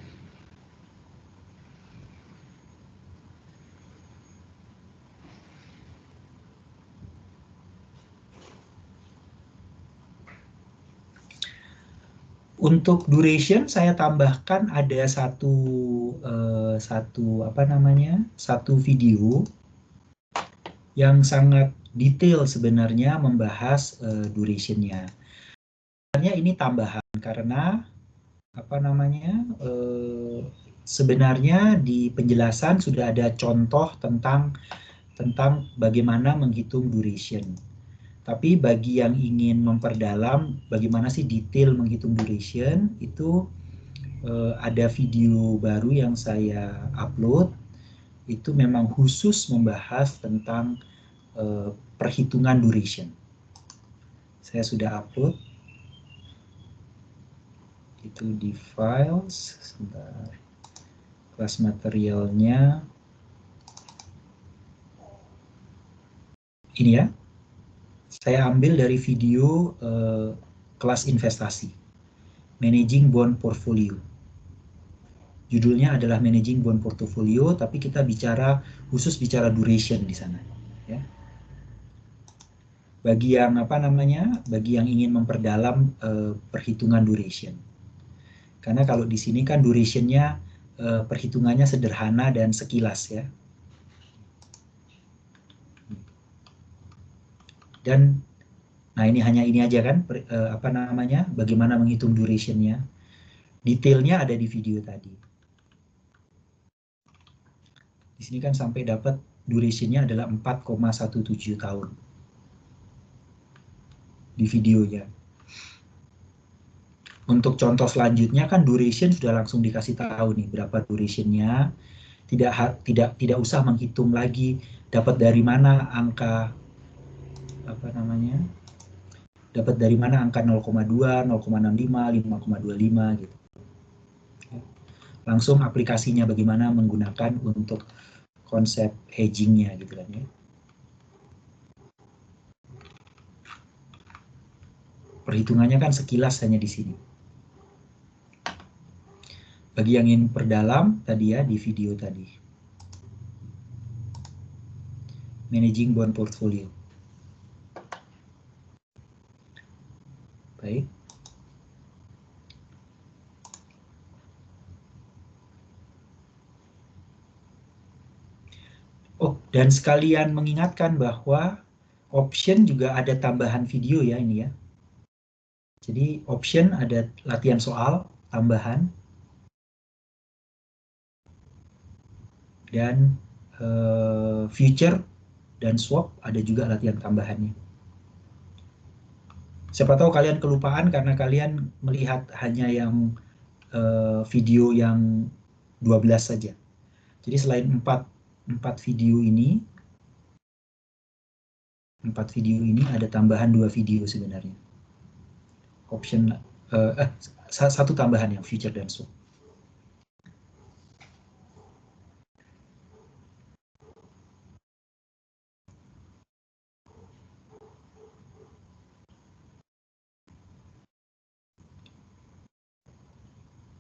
Speaker 2: Untuk duration saya tambahkan ada satu video yang sangat detail sebenarnya membahas durationnya. Sebenarnya ini tambahan karena sebenarnya di penjelasan sudah ada contoh tentang bagaimana menghitung duration. Tapi bagi yang ingin memperdalam bagaimana sih detail menghitung duration, itu ada video baru yang saya upload, itu memang khusus membahas tentang perhitungan duration. Saya sudah upload, itu di files, sebentar, kelas materialnya, ini ya. Saya ambil dari video kelas investasi, Managing Bond Portfolio. Judulnya adalah Managing Bond Portfolio, tapi kita khusus bicara duration di sana. Ya. Bagi yang ingin memperdalam perhitungan duration. Karena kalau di sini kan durationnya perhitungannya sederhana dan sekilas ya. Dan nah ini aja kan bagaimana menghitung durationnya. Detailnya ada di video tadi. Di sini kan sampai dapat durationnya adalah 4,17 tahun di videonya. Untuk contoh selanjutnya kan duration sudah langsung dikasih tahu nih berapa durationnya. Tidak usah menghitung lagi dapat dari mana angka 0,2, 0,65, 5,25 gitu. Langsung aplikasinya bagaimana menggunakan untuk konsep hedgingnya gitu kan ya. Perhitungannya kan sekilas hanya di sini. Bagi yang ingin perdalam tadi ya di video tadi. Managing Bond Portfolio. Baik. Oh, dan sekalian mengingatkan bahwa option juga ada tambahan video ya ini ya. Jadi option ada latihan soal tambahan. Dan future dan swap ada juga latihan tambahannya. Siapa tahu kalian kelupaan karena kalian melihat hanya yang video yang 12 saja. Jadi selain 4 video ini, ada tambahan 2 video sebenarnya. Option satu tambahan yang future dan swap.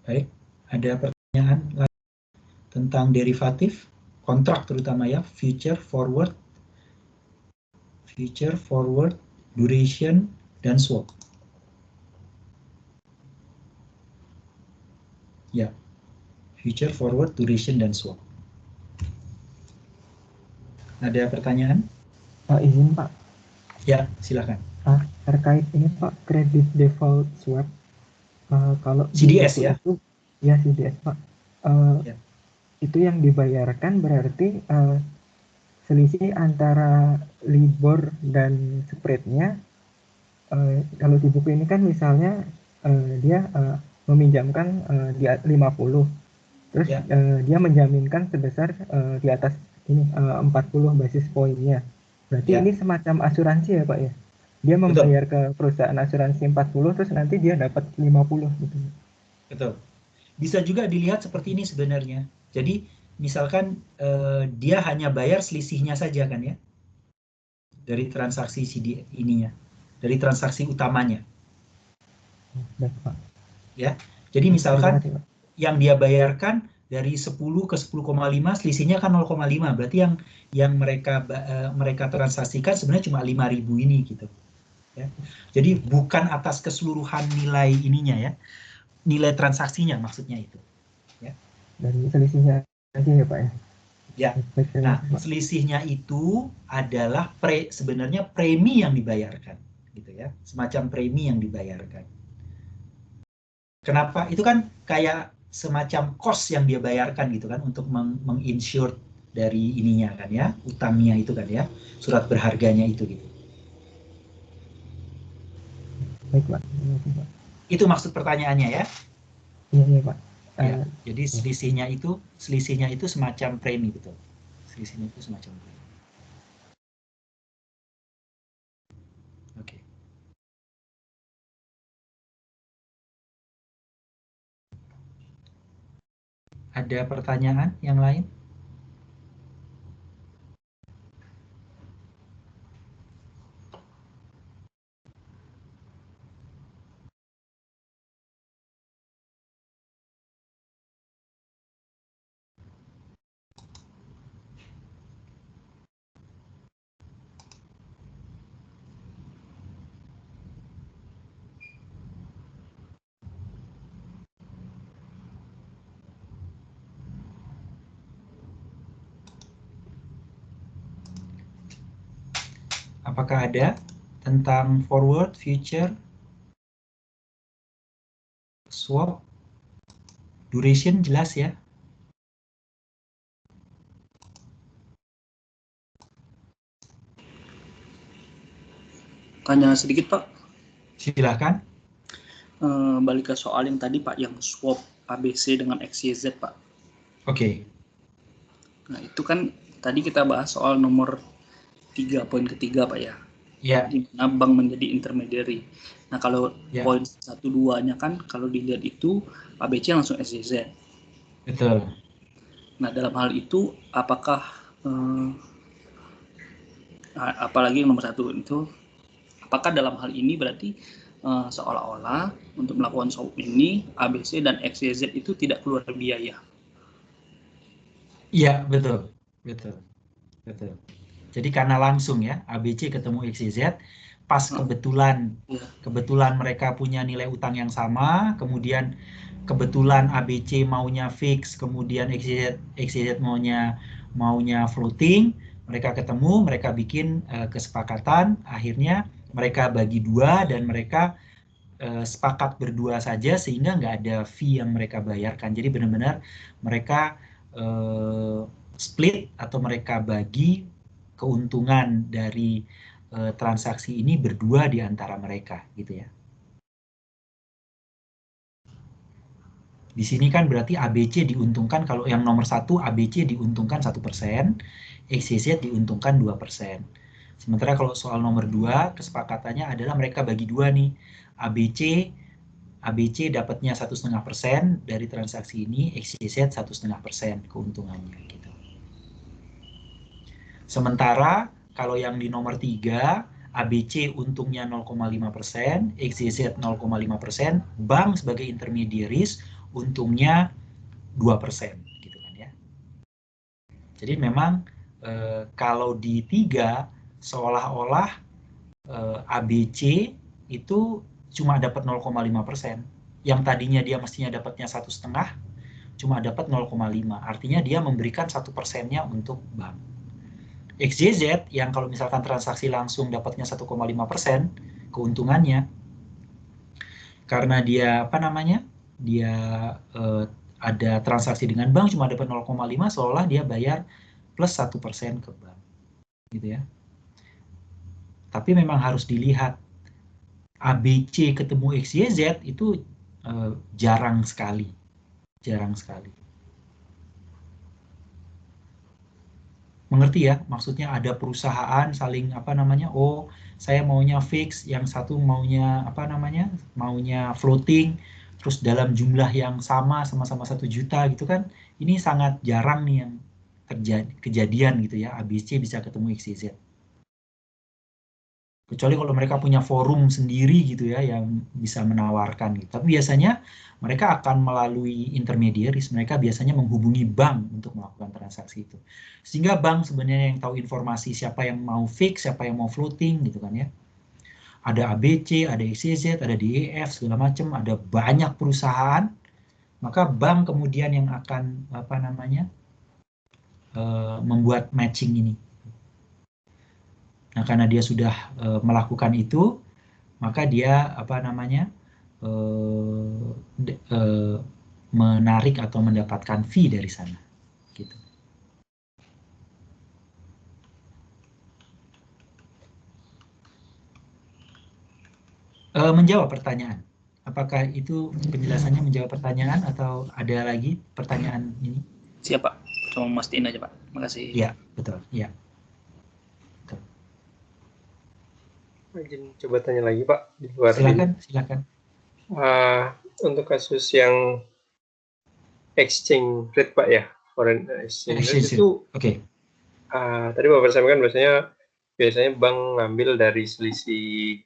Speaker 2: Baik, ada pertanyaan tentang derivatif, kontrak terutama ya, future, forward, duration, dan swap. Ya, future, forward, duration, dan swap. Ada pertanyaan?
Speaker 9: Izin Pak.
Speaker 2: Ya, silakan.
Speaker 9: Terkait ini Pak, credit default swap. Kalau
Speaker 2: CDS ya?
Speaker 9: Itu, ya CDS Pak. Ya. Itu yang dibayarkan berarti selisih antara LIBOR dan spreadnya. Kalau di buku ini kan misalnya dia meminjamkan di 50, terus ya. Dia menjaminkan sebesar di atas ini 40 basis poinnya. Berarti ya. Ini semacam asuransi ya Pak ya? Dia membayar ke perusahaan asuransi 40, terus nanti dia dapat 50 gitu.
Speaker 2: Betul. Bisa juga dilihat seperti ini sebenarnya. Jadi misalkan dia hanya bayar selisihnya saja kan ya, dari transaksi CD ininya, dari transaksi utamanya.
Speaker 9: Baik, Pak.
Speaker 2: Ya, jadi misalkan yang dia bayarkan dari 10 ke 10,5, selisihnya kan 0,5. Berarti yang mereka transaksikan sebenarnya cuma 5.000 ini gitu. Ya. Jadi bukan atas keseluruhan nilai ininya ya, nilai transaksinya maksudnya itu. Ya.
Speaker 9: Dari selisihnya aja ya Pak ya?
Speaker 2: Ya. Nah, selisihnya itu adalah sebenarnya premi yang dibayarkan, gitu ya, semacam premi yang dibayarkan. Kenapa? Itu kan kayak semacam cost yang dia bayarkan gitu kan untuk menginsure dari ininya kan ya, utangnya itu kan ya, surat berharganya itu gitu.
Speaker 9: Baik Pak.
Speaker 2: Itu maksud pertanyaannya ya?
Speaker 9: Iya Pak.
Speaker 2: Ya, jadi selisihnya itu semacam premi betul. Selisihnya itu semacam premi. Oke. Ada pertanyaan yang lain? Apakah ada tentang forward, future, swap, duration jelas ya?
Speaker 10: Tanya sedikit Pak.
Speaker 2: Silahkan.
Speaker 10: Balik ke soal yang tadi Pak, yang swap ABC dengan XYZ Pak.
Speaker 2: Oke.
Speaker 10: Nah itu kan tadi kita bahas soal nomor 3, poin ketiga Pak ya.
Speaker 2: Ya.
Speaker 10: Di mana bank menjadi intermediary. Nah kalau poin 1-2-nya kan kalau dilihat itu ABC langsung XYZ.
Speaker 2: Betul.
Speaker 10: Nah dalam hal itu apakah apalagi yang nomor 1 itu, apakah dalam hal ini berarti seolah-olah untuk melakukan swap ini ABC dan XYZ itu tidak keluar biaya?
Speaker 2: Iya, betul. Jadi karena langsung ya, ABC ketemu XYZ, pas kebetulan mereka punya nilai utang yang sama, kemudian kebetulan ABC maunya fix, kemudian XYZ maunya floating, mereka ketemu, mereka bikin kesepakatan, akhirnya mereka bagi dua dan mereka sepakat berdua saja sehingga nggak ada fee yang mereka bayarkan. Jadi benar-benar mereka split atau mereka bagi keuntungan dari transaksi ini berdua di antara mereka, gitu ya. Di sini kan berarti ABC diuntungkan, kalau yang nomor 1 ABC diuntungkan 1%, XYZ diuntungkan 2%. Sementara kalau soal nomor 2 kesepakatannya adalah mereka bagi dua nih, ABC dapatnya 1,5% dari transaksi ini, XYZ 1,5% keuntungannya gitu. Sementara kalau yang di nomor 3, ABC untungnya 0,5%, XYZ 0,5%, bank sebagai intermediaries untungnya 2% gitu kan ya. Jadi memang kalau di 3 seolah-olah ABC itu cuma dapat 0,5%. Yang tadinya dia mestinya dapatnya 1,5, cuma dapat 0,5. Artinya dia memberikan 1%-nya untuk bank. XYZ yang kalau misalkan transaksi langsung dapatnya 1,5% keuntungannya, karena dia dia ada transaksi dengan bank cuma dapat 0,5, seolah dia bayar plus 1% ke bank, gitu ya. Tapi memang harus dilihat, ABC ketemu XYZ itu jarang sekali. Mengerti ya? Maksudnya ada perusahaan saling oh saya maunya fix, yang satu maunya maunya floating, terus dalam jumlah yang sama-sama 1 juta gitu kan, ini sangat jarang nih yang kejadian gitu ya, ABC bisa ketemu XYZ. Kecuali kalau mereka punya forum sendiri gitu ya yang bisa menawarkan gitu. Tapi biasanya mereka akan melalui intermediaries, mereka biasanya menghubungi bank untuk melakukan transaksi itu. Sehingga bank sebenarnya yang tahu informasi siapa yang mau fix, siapa yang mau floating gitu kan ya. Ada ABC, ada XYZ, ada DEF segala macam, ada banyak perusahaan. Maka bank kemudian yang akan membuat matching ini. Nah, karena dia sudah melakukan itu, maka dia menarik atau mendapatkan fee dari sana. Gitu. Menjawab pertanyaan. Apakah itu penjelasannya menjawab pertanyaan atau ada lagi pertanyaan ini?
Speaker 10: Siap Pak, cuma mastiin aja Pak. Makasih.
Speaker 2: Iya, betul. Iya.
Speaker 5: Izin coba tanya lagi Pak di luar
Speaker 2: silakan.
Speaker 5: Untuk kasus yang exchange rate Pak ya, foreign exchange rate itu, tadi Bapak sampaikan biasanya bank ngambil dari selisih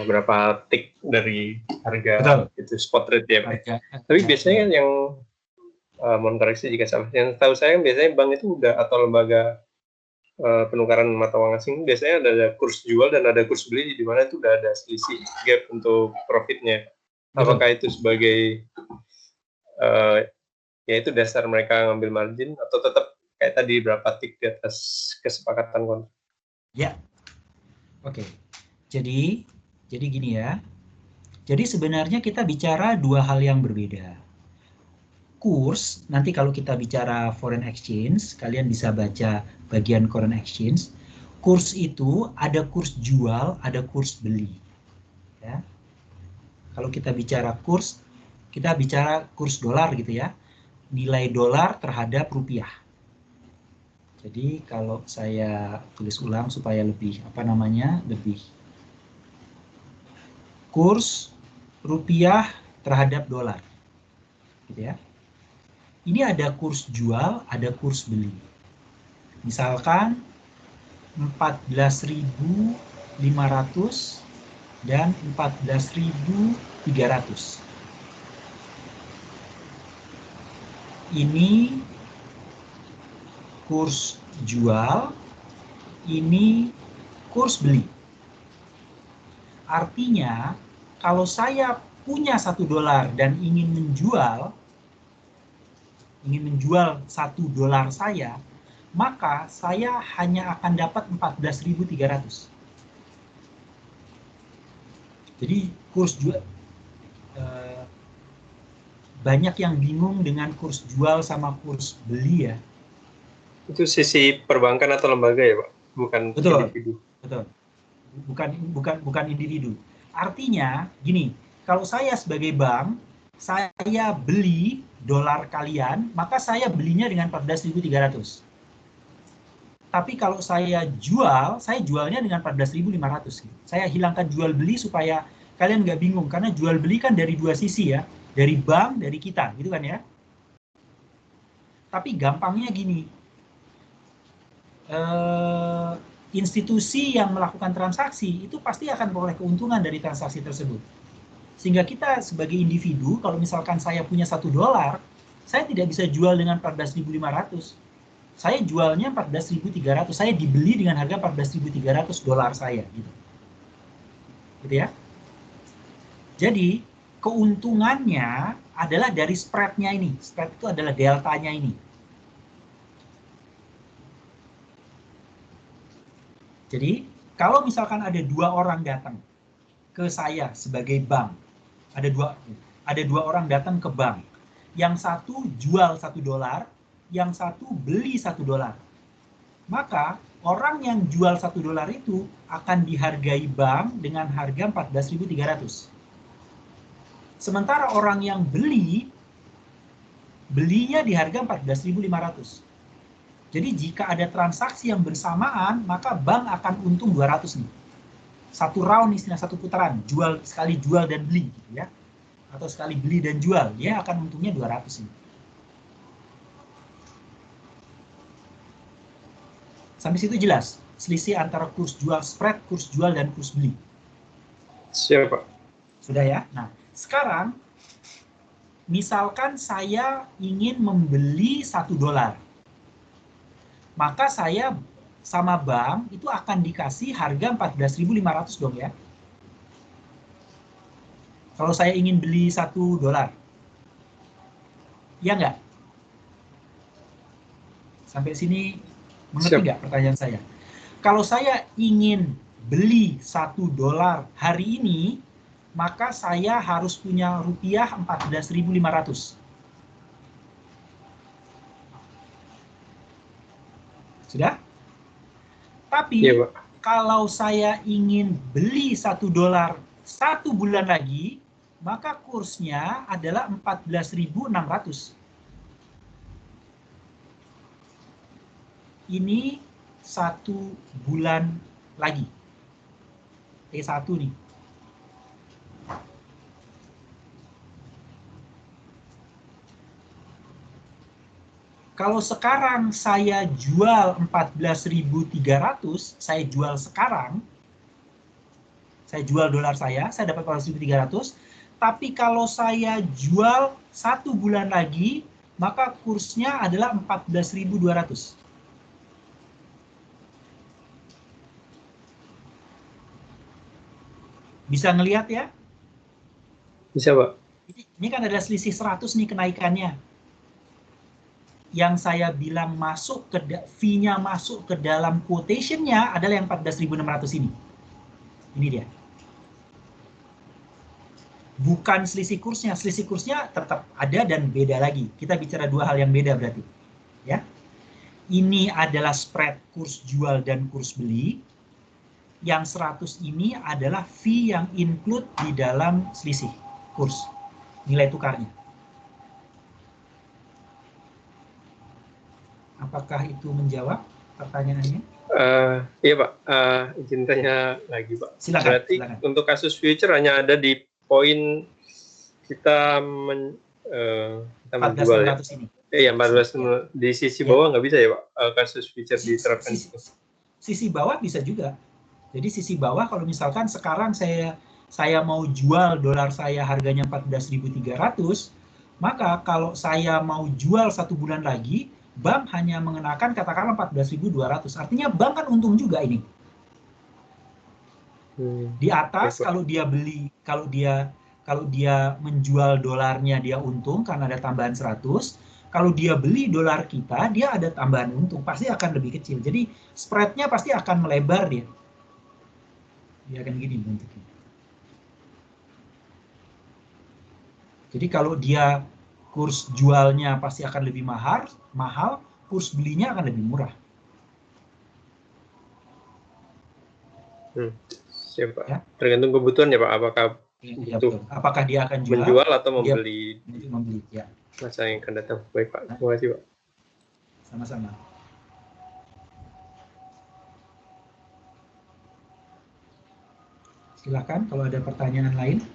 Speaker 5: berapa tick dari harga itu spot rate ya Pak. Tapi biasanya kan yang mohon koreksi jika salah. Yang tahu saya biasanya bank itu udah atau lembaga penukaran mata uang asing biasanya ada kurs jual dan ada kurs beli di mana itu udah ada selisih gap untuk profitnya. Apakah itu sebagai ya itu dasar mereka ngambil margin atau tetap kayak tadi berapa tick di atas kesepakatan kontrak?
Speaker 2: Ya, oke. Jadi gini ya. Jadi sebenarnya kita bicara dua hal yang berbeda. Kurs, nanti kalau kita bicara foreign exchange, kalian bisa baca bagian foreign exchange. Kurs itu ada kurs jual, ada kurs beli. Ya. Kalau kita bicara kurs, kita bicara kurs dolar gitu ya. Nilai dolar terhadap rupiah. Jadi kalau saya tulis ulang supaya lebih lebih kurs rupiah terhadap dolar. Gitu ya. Ini ada kurs jual, ada kurs beli. Misalkan 14.500 dan 14.300. Ini kurs jual, ini kurs beli. Artinya, kalau saya punya $1 dan ingin menjual $1 saya, maka saya hanya akan dapat 14.300. Jadi kurs jual banyak yang bingung dengan kurs jual sama kurs beli ya.
Speaker 5: Itu sisi perbankan atau lembaga ya Pak, bukan individu.
Speaker 2: Betul. Bukan individu. Artinya gini, kalau saya sebagai bank, saya beli dolar kalian, maka saya belinya dengan 14.300. Tapi kalau saya jualnya dengan 14.500. Saya hilangkan jual beli supaya kalian nggak bingung, karena jual beli kan dari dua sisi ya, dari bank, dari kita, gitu kan ya. Tapi gampangnya gini, institusi yang melakukan transaksi itu pasti akan memperoleh keuntungan dari transaksi tersebut. Sehingga kita sebagai individu, kalau misalkan saya punya $1, saya tidak bisa jual dengan 14.500. Saya jualnya 14.300. Saya dibeli dengan harga 14.300 dolar saya. Gitu ya. Jadi, keuntungannya adalah dari spread-nya ini. Spread itu adalah deltanya ini. Jadi, kalau misalkan ada 2 orang datang ke saya sebagai bank, ada dua orang datang ke bank, yang satu jual $1, yang satu beli $1. Maka orang yang jual $1 itu akan dihargai bank dengan harga 14.300. Sementara orang yang belinya di harga 14.500. Jadi jika ada transaksi yang bersamaan, maka bank akan untung 200 nih. Satu round istilah satu putaran, sekali jual dan beli gitu ya. atau sekali beli dan jual, dia akan untungnya 200 ini. Sampai situ jelas selisih antara kurs jual spread, kurs jual dan kurs beli.
Speaker 5: Siap, Pak.
Speaker 2: Sudah ya. Nah, sekarang misalkan saya ingin membeli $1, maka saya sama bank itu akan dikasih harga 14.500 dong ya. Kalau saya ingin beli $1, ya nggak? Sampai sini mengerti nggak pertanyaan saya? Kalau saya ingin beli $1 hari ini, maka saya harus punya rupiah 14.500. Sudah? Tapi ya, kalau saya ingin beli $1 1 bulan lagi, maka kursnya adalah 14.600. Ini 1 bulan lagi. T1 nih. Kalau sekarang saya jual 14.300, saya jual sekarang, saya jual dolar saya dapat 14.300, tapi kalau saya jual 1 bulan lagi, maka kursnya adalah 14.200. Bisa ngelihat ya?
Speaker 5: Bisa, Pak.
Speaker 2: Ini kan ada selisih 100 nih kenaikannya. Yang saya bilang masuk ke fee-nya masuk ke dalam quotation-nya adalah yang 14.600 ini. Ini dia. Bukan selisih kursnya. Selisih kursnya tetap ada dan beda lagi. Kita bicara dua hal yang beda berarti. Ya. Ini adalah spread kurs jual dan kurs beli. Yang 100 ini adalah fee yang include di dalam selisih kurs. Nilai tukarnya. Apakah itu menjawab pertanyaannya?
Speaker 5: Iya Pak, izin tanya lagi Pak.
Speaker 2: Silakan,
Speaker 5: Berarti
Speaker 2: silakan.
Speaker 5: untuk kasus future hanya ada di poin kita menjual ya?
Speaker 2: Ini.
Speaker 5: Iya 14 di sisi bawah nggak bisa ya Pak kasus future diterapkan?
Speaker 2: Sisi bawah bisa juga. Jadi sisi bawah kalau misalkan sekarang saya mau jual dolar saya harganya 14.300, maka kalau saya mau jual 1 bulan lagi, bank hanya mengenakan katakanlah 14.200. Artinya bank kan untung juga ini. Di atas kalau dia beli, kalau dia menjual dolarnya dia untung karena ada tambahan 100. Kalau dia beli dolar kita, dia ada tambahan untung, pasti akan lebih kecil. Jadi spreadnya pasti akan melebar dia. Dia akan gini bentuknya. Jadi kalau dia kurs jualnya pasti akan lebih mahal, kurs belinya akan lebih murah.
Speaker 5: Siap Pak. Ya? Tergantung kebutuhan ya Pak,
Speaker 2: apakah dia akan
Speaker 5: menjual atau membeli?
Speaker 2: Membeli, ya.
Speaker 5: Masa yang akan datang. Baik Pak, terima kasih Pak.
Speaker 2: Sama-sama. Silakan kalau ada pertanyaan lain.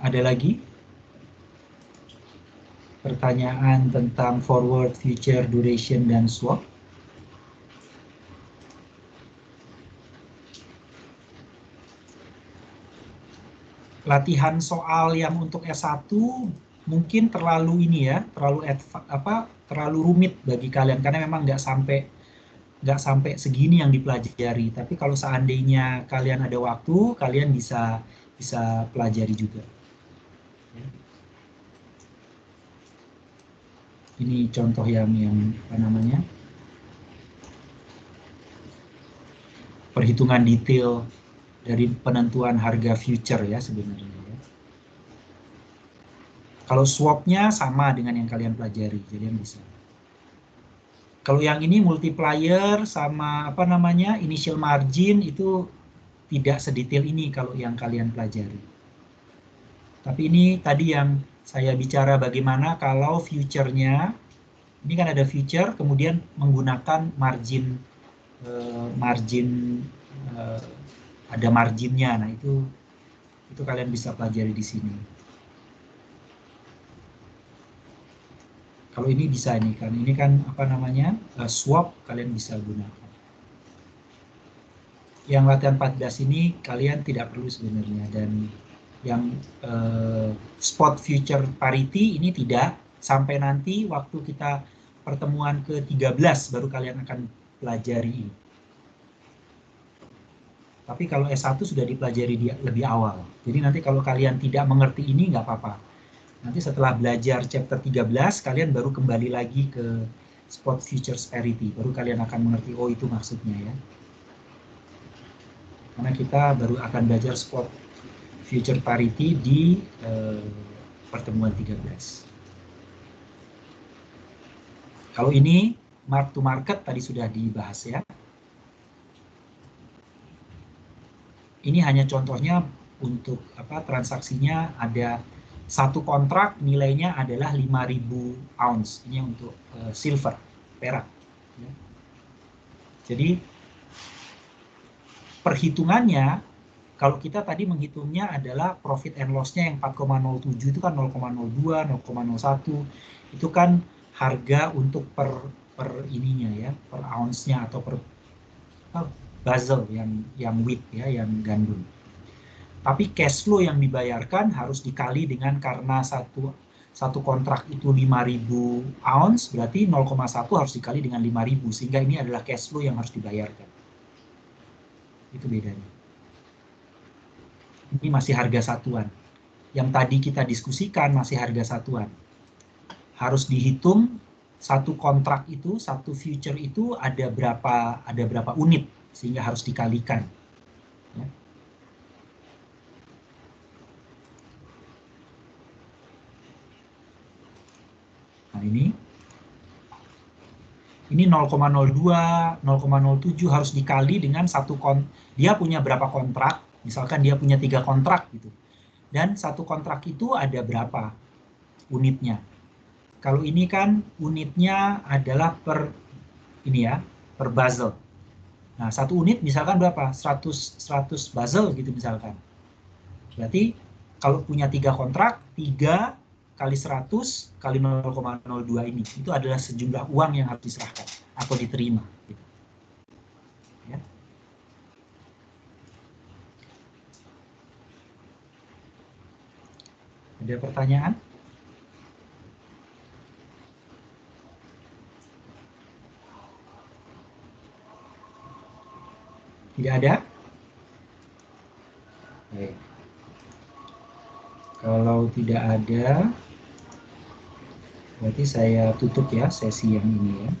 Speaker 2: Ada lagi pertanyaan tentang forward, future, duration, dan swap? Latihan soal yang untuk S1 mungkin terlalu ini ya, terlalu rumit bagi kalian karena memang nggak sampai segini yang dipelajari. Tapi kalau seandainya kalian ada waktu, kalian bisa pelajari juga. Ini contoh yang apa namanya? Perhitungan detail dari penentuan harga future ya sebenarnya. Kalau swapnya sama dengan yang kalian pelajari, jadi yang bisa. Kalau yang ini multiplier sama apa namanya initial margin itu tidak sedetail ini kalau yang kalian pelajari. Tapi ini tadi yang saya bicara bagaimana kalau future-nya Ini kan ada feature, kemudian menggunakan margin, ada marginnya. Nah itu kalian bisa pelajari di sini. Kalau ini bisa nih kan, ini kan apa namanya, swap, kalian bisa gunakan. Yang latihan 14 ini kalian tidak perlu sebenarnya, dan yang spot future parity ini tidak, sampai nanti waktu kita pertemuan ke-13 baru kalian akan pelajari ini. Tapi kalau S1 sudah dipelajari lebih awal. Jadi nanti kalau kalian tidak mengerti ini nggak apa-apa. Nanti setelah belajar chapter 13 kalian baru kembali lagi ke spot futures parity, baru kalian akan mengerti, oh itu maksudnya ya. Karena kita baru akan belajar spot future parity di pertemuan 13. Kalau ini mark to market tadi sudah dibahas ya. Ini hanya contohnya untuk apa, transaksinya ada satu kontrak nilainya adalah 5.000 ounce. Ini untuk silver, perak. Ya. Jadi perhitungannya, kalau kita tadi menghitungnya adalah profit and loss-nya yang 4,07 itu kan 0,02, 0,01, itu kan harga untuk per ininya ya, per ounce-nya atau per basel yang wheat ya, yang gandum. Tapi cash flow yang dibayarkan harus dikali dengan, karena satu kontrak itu 5.000 ounce, berarti 0,1 harus dikali dengan 5.000, sehingga ini adalah cash flow yang harus dibayarkan. Itu bedanya. Ini masih harga satuan. Yang tadi kita diskusikan masih harga satuan. Harus dihitung satu kontrak itu, satu future itu ada berapa unit, sehingga harus dikalikan. Ya. Nah ini 0,02, 0,07 harus dikali dengan dia punya berapa kontrak, misalkan dia punya 3 kontrak gitu. Dan satu kontrak itu ada berapa unitnya. Kalau ini kan unitnya adalah per basel. Nah, satu unit misalkan berapa? 100 basel gitu misalkan. Berarti kalau punya 3 kontrak, 3 kali 100 kali 0,02 ini, itu adalah sejumlah uang yang harus diserahkan atau diterima. Gitu. Ya. Ada pertanyaan? Tidak ada? Baik. Kalau tidak ada, berarti saya tutup ya sesi yang ini ya.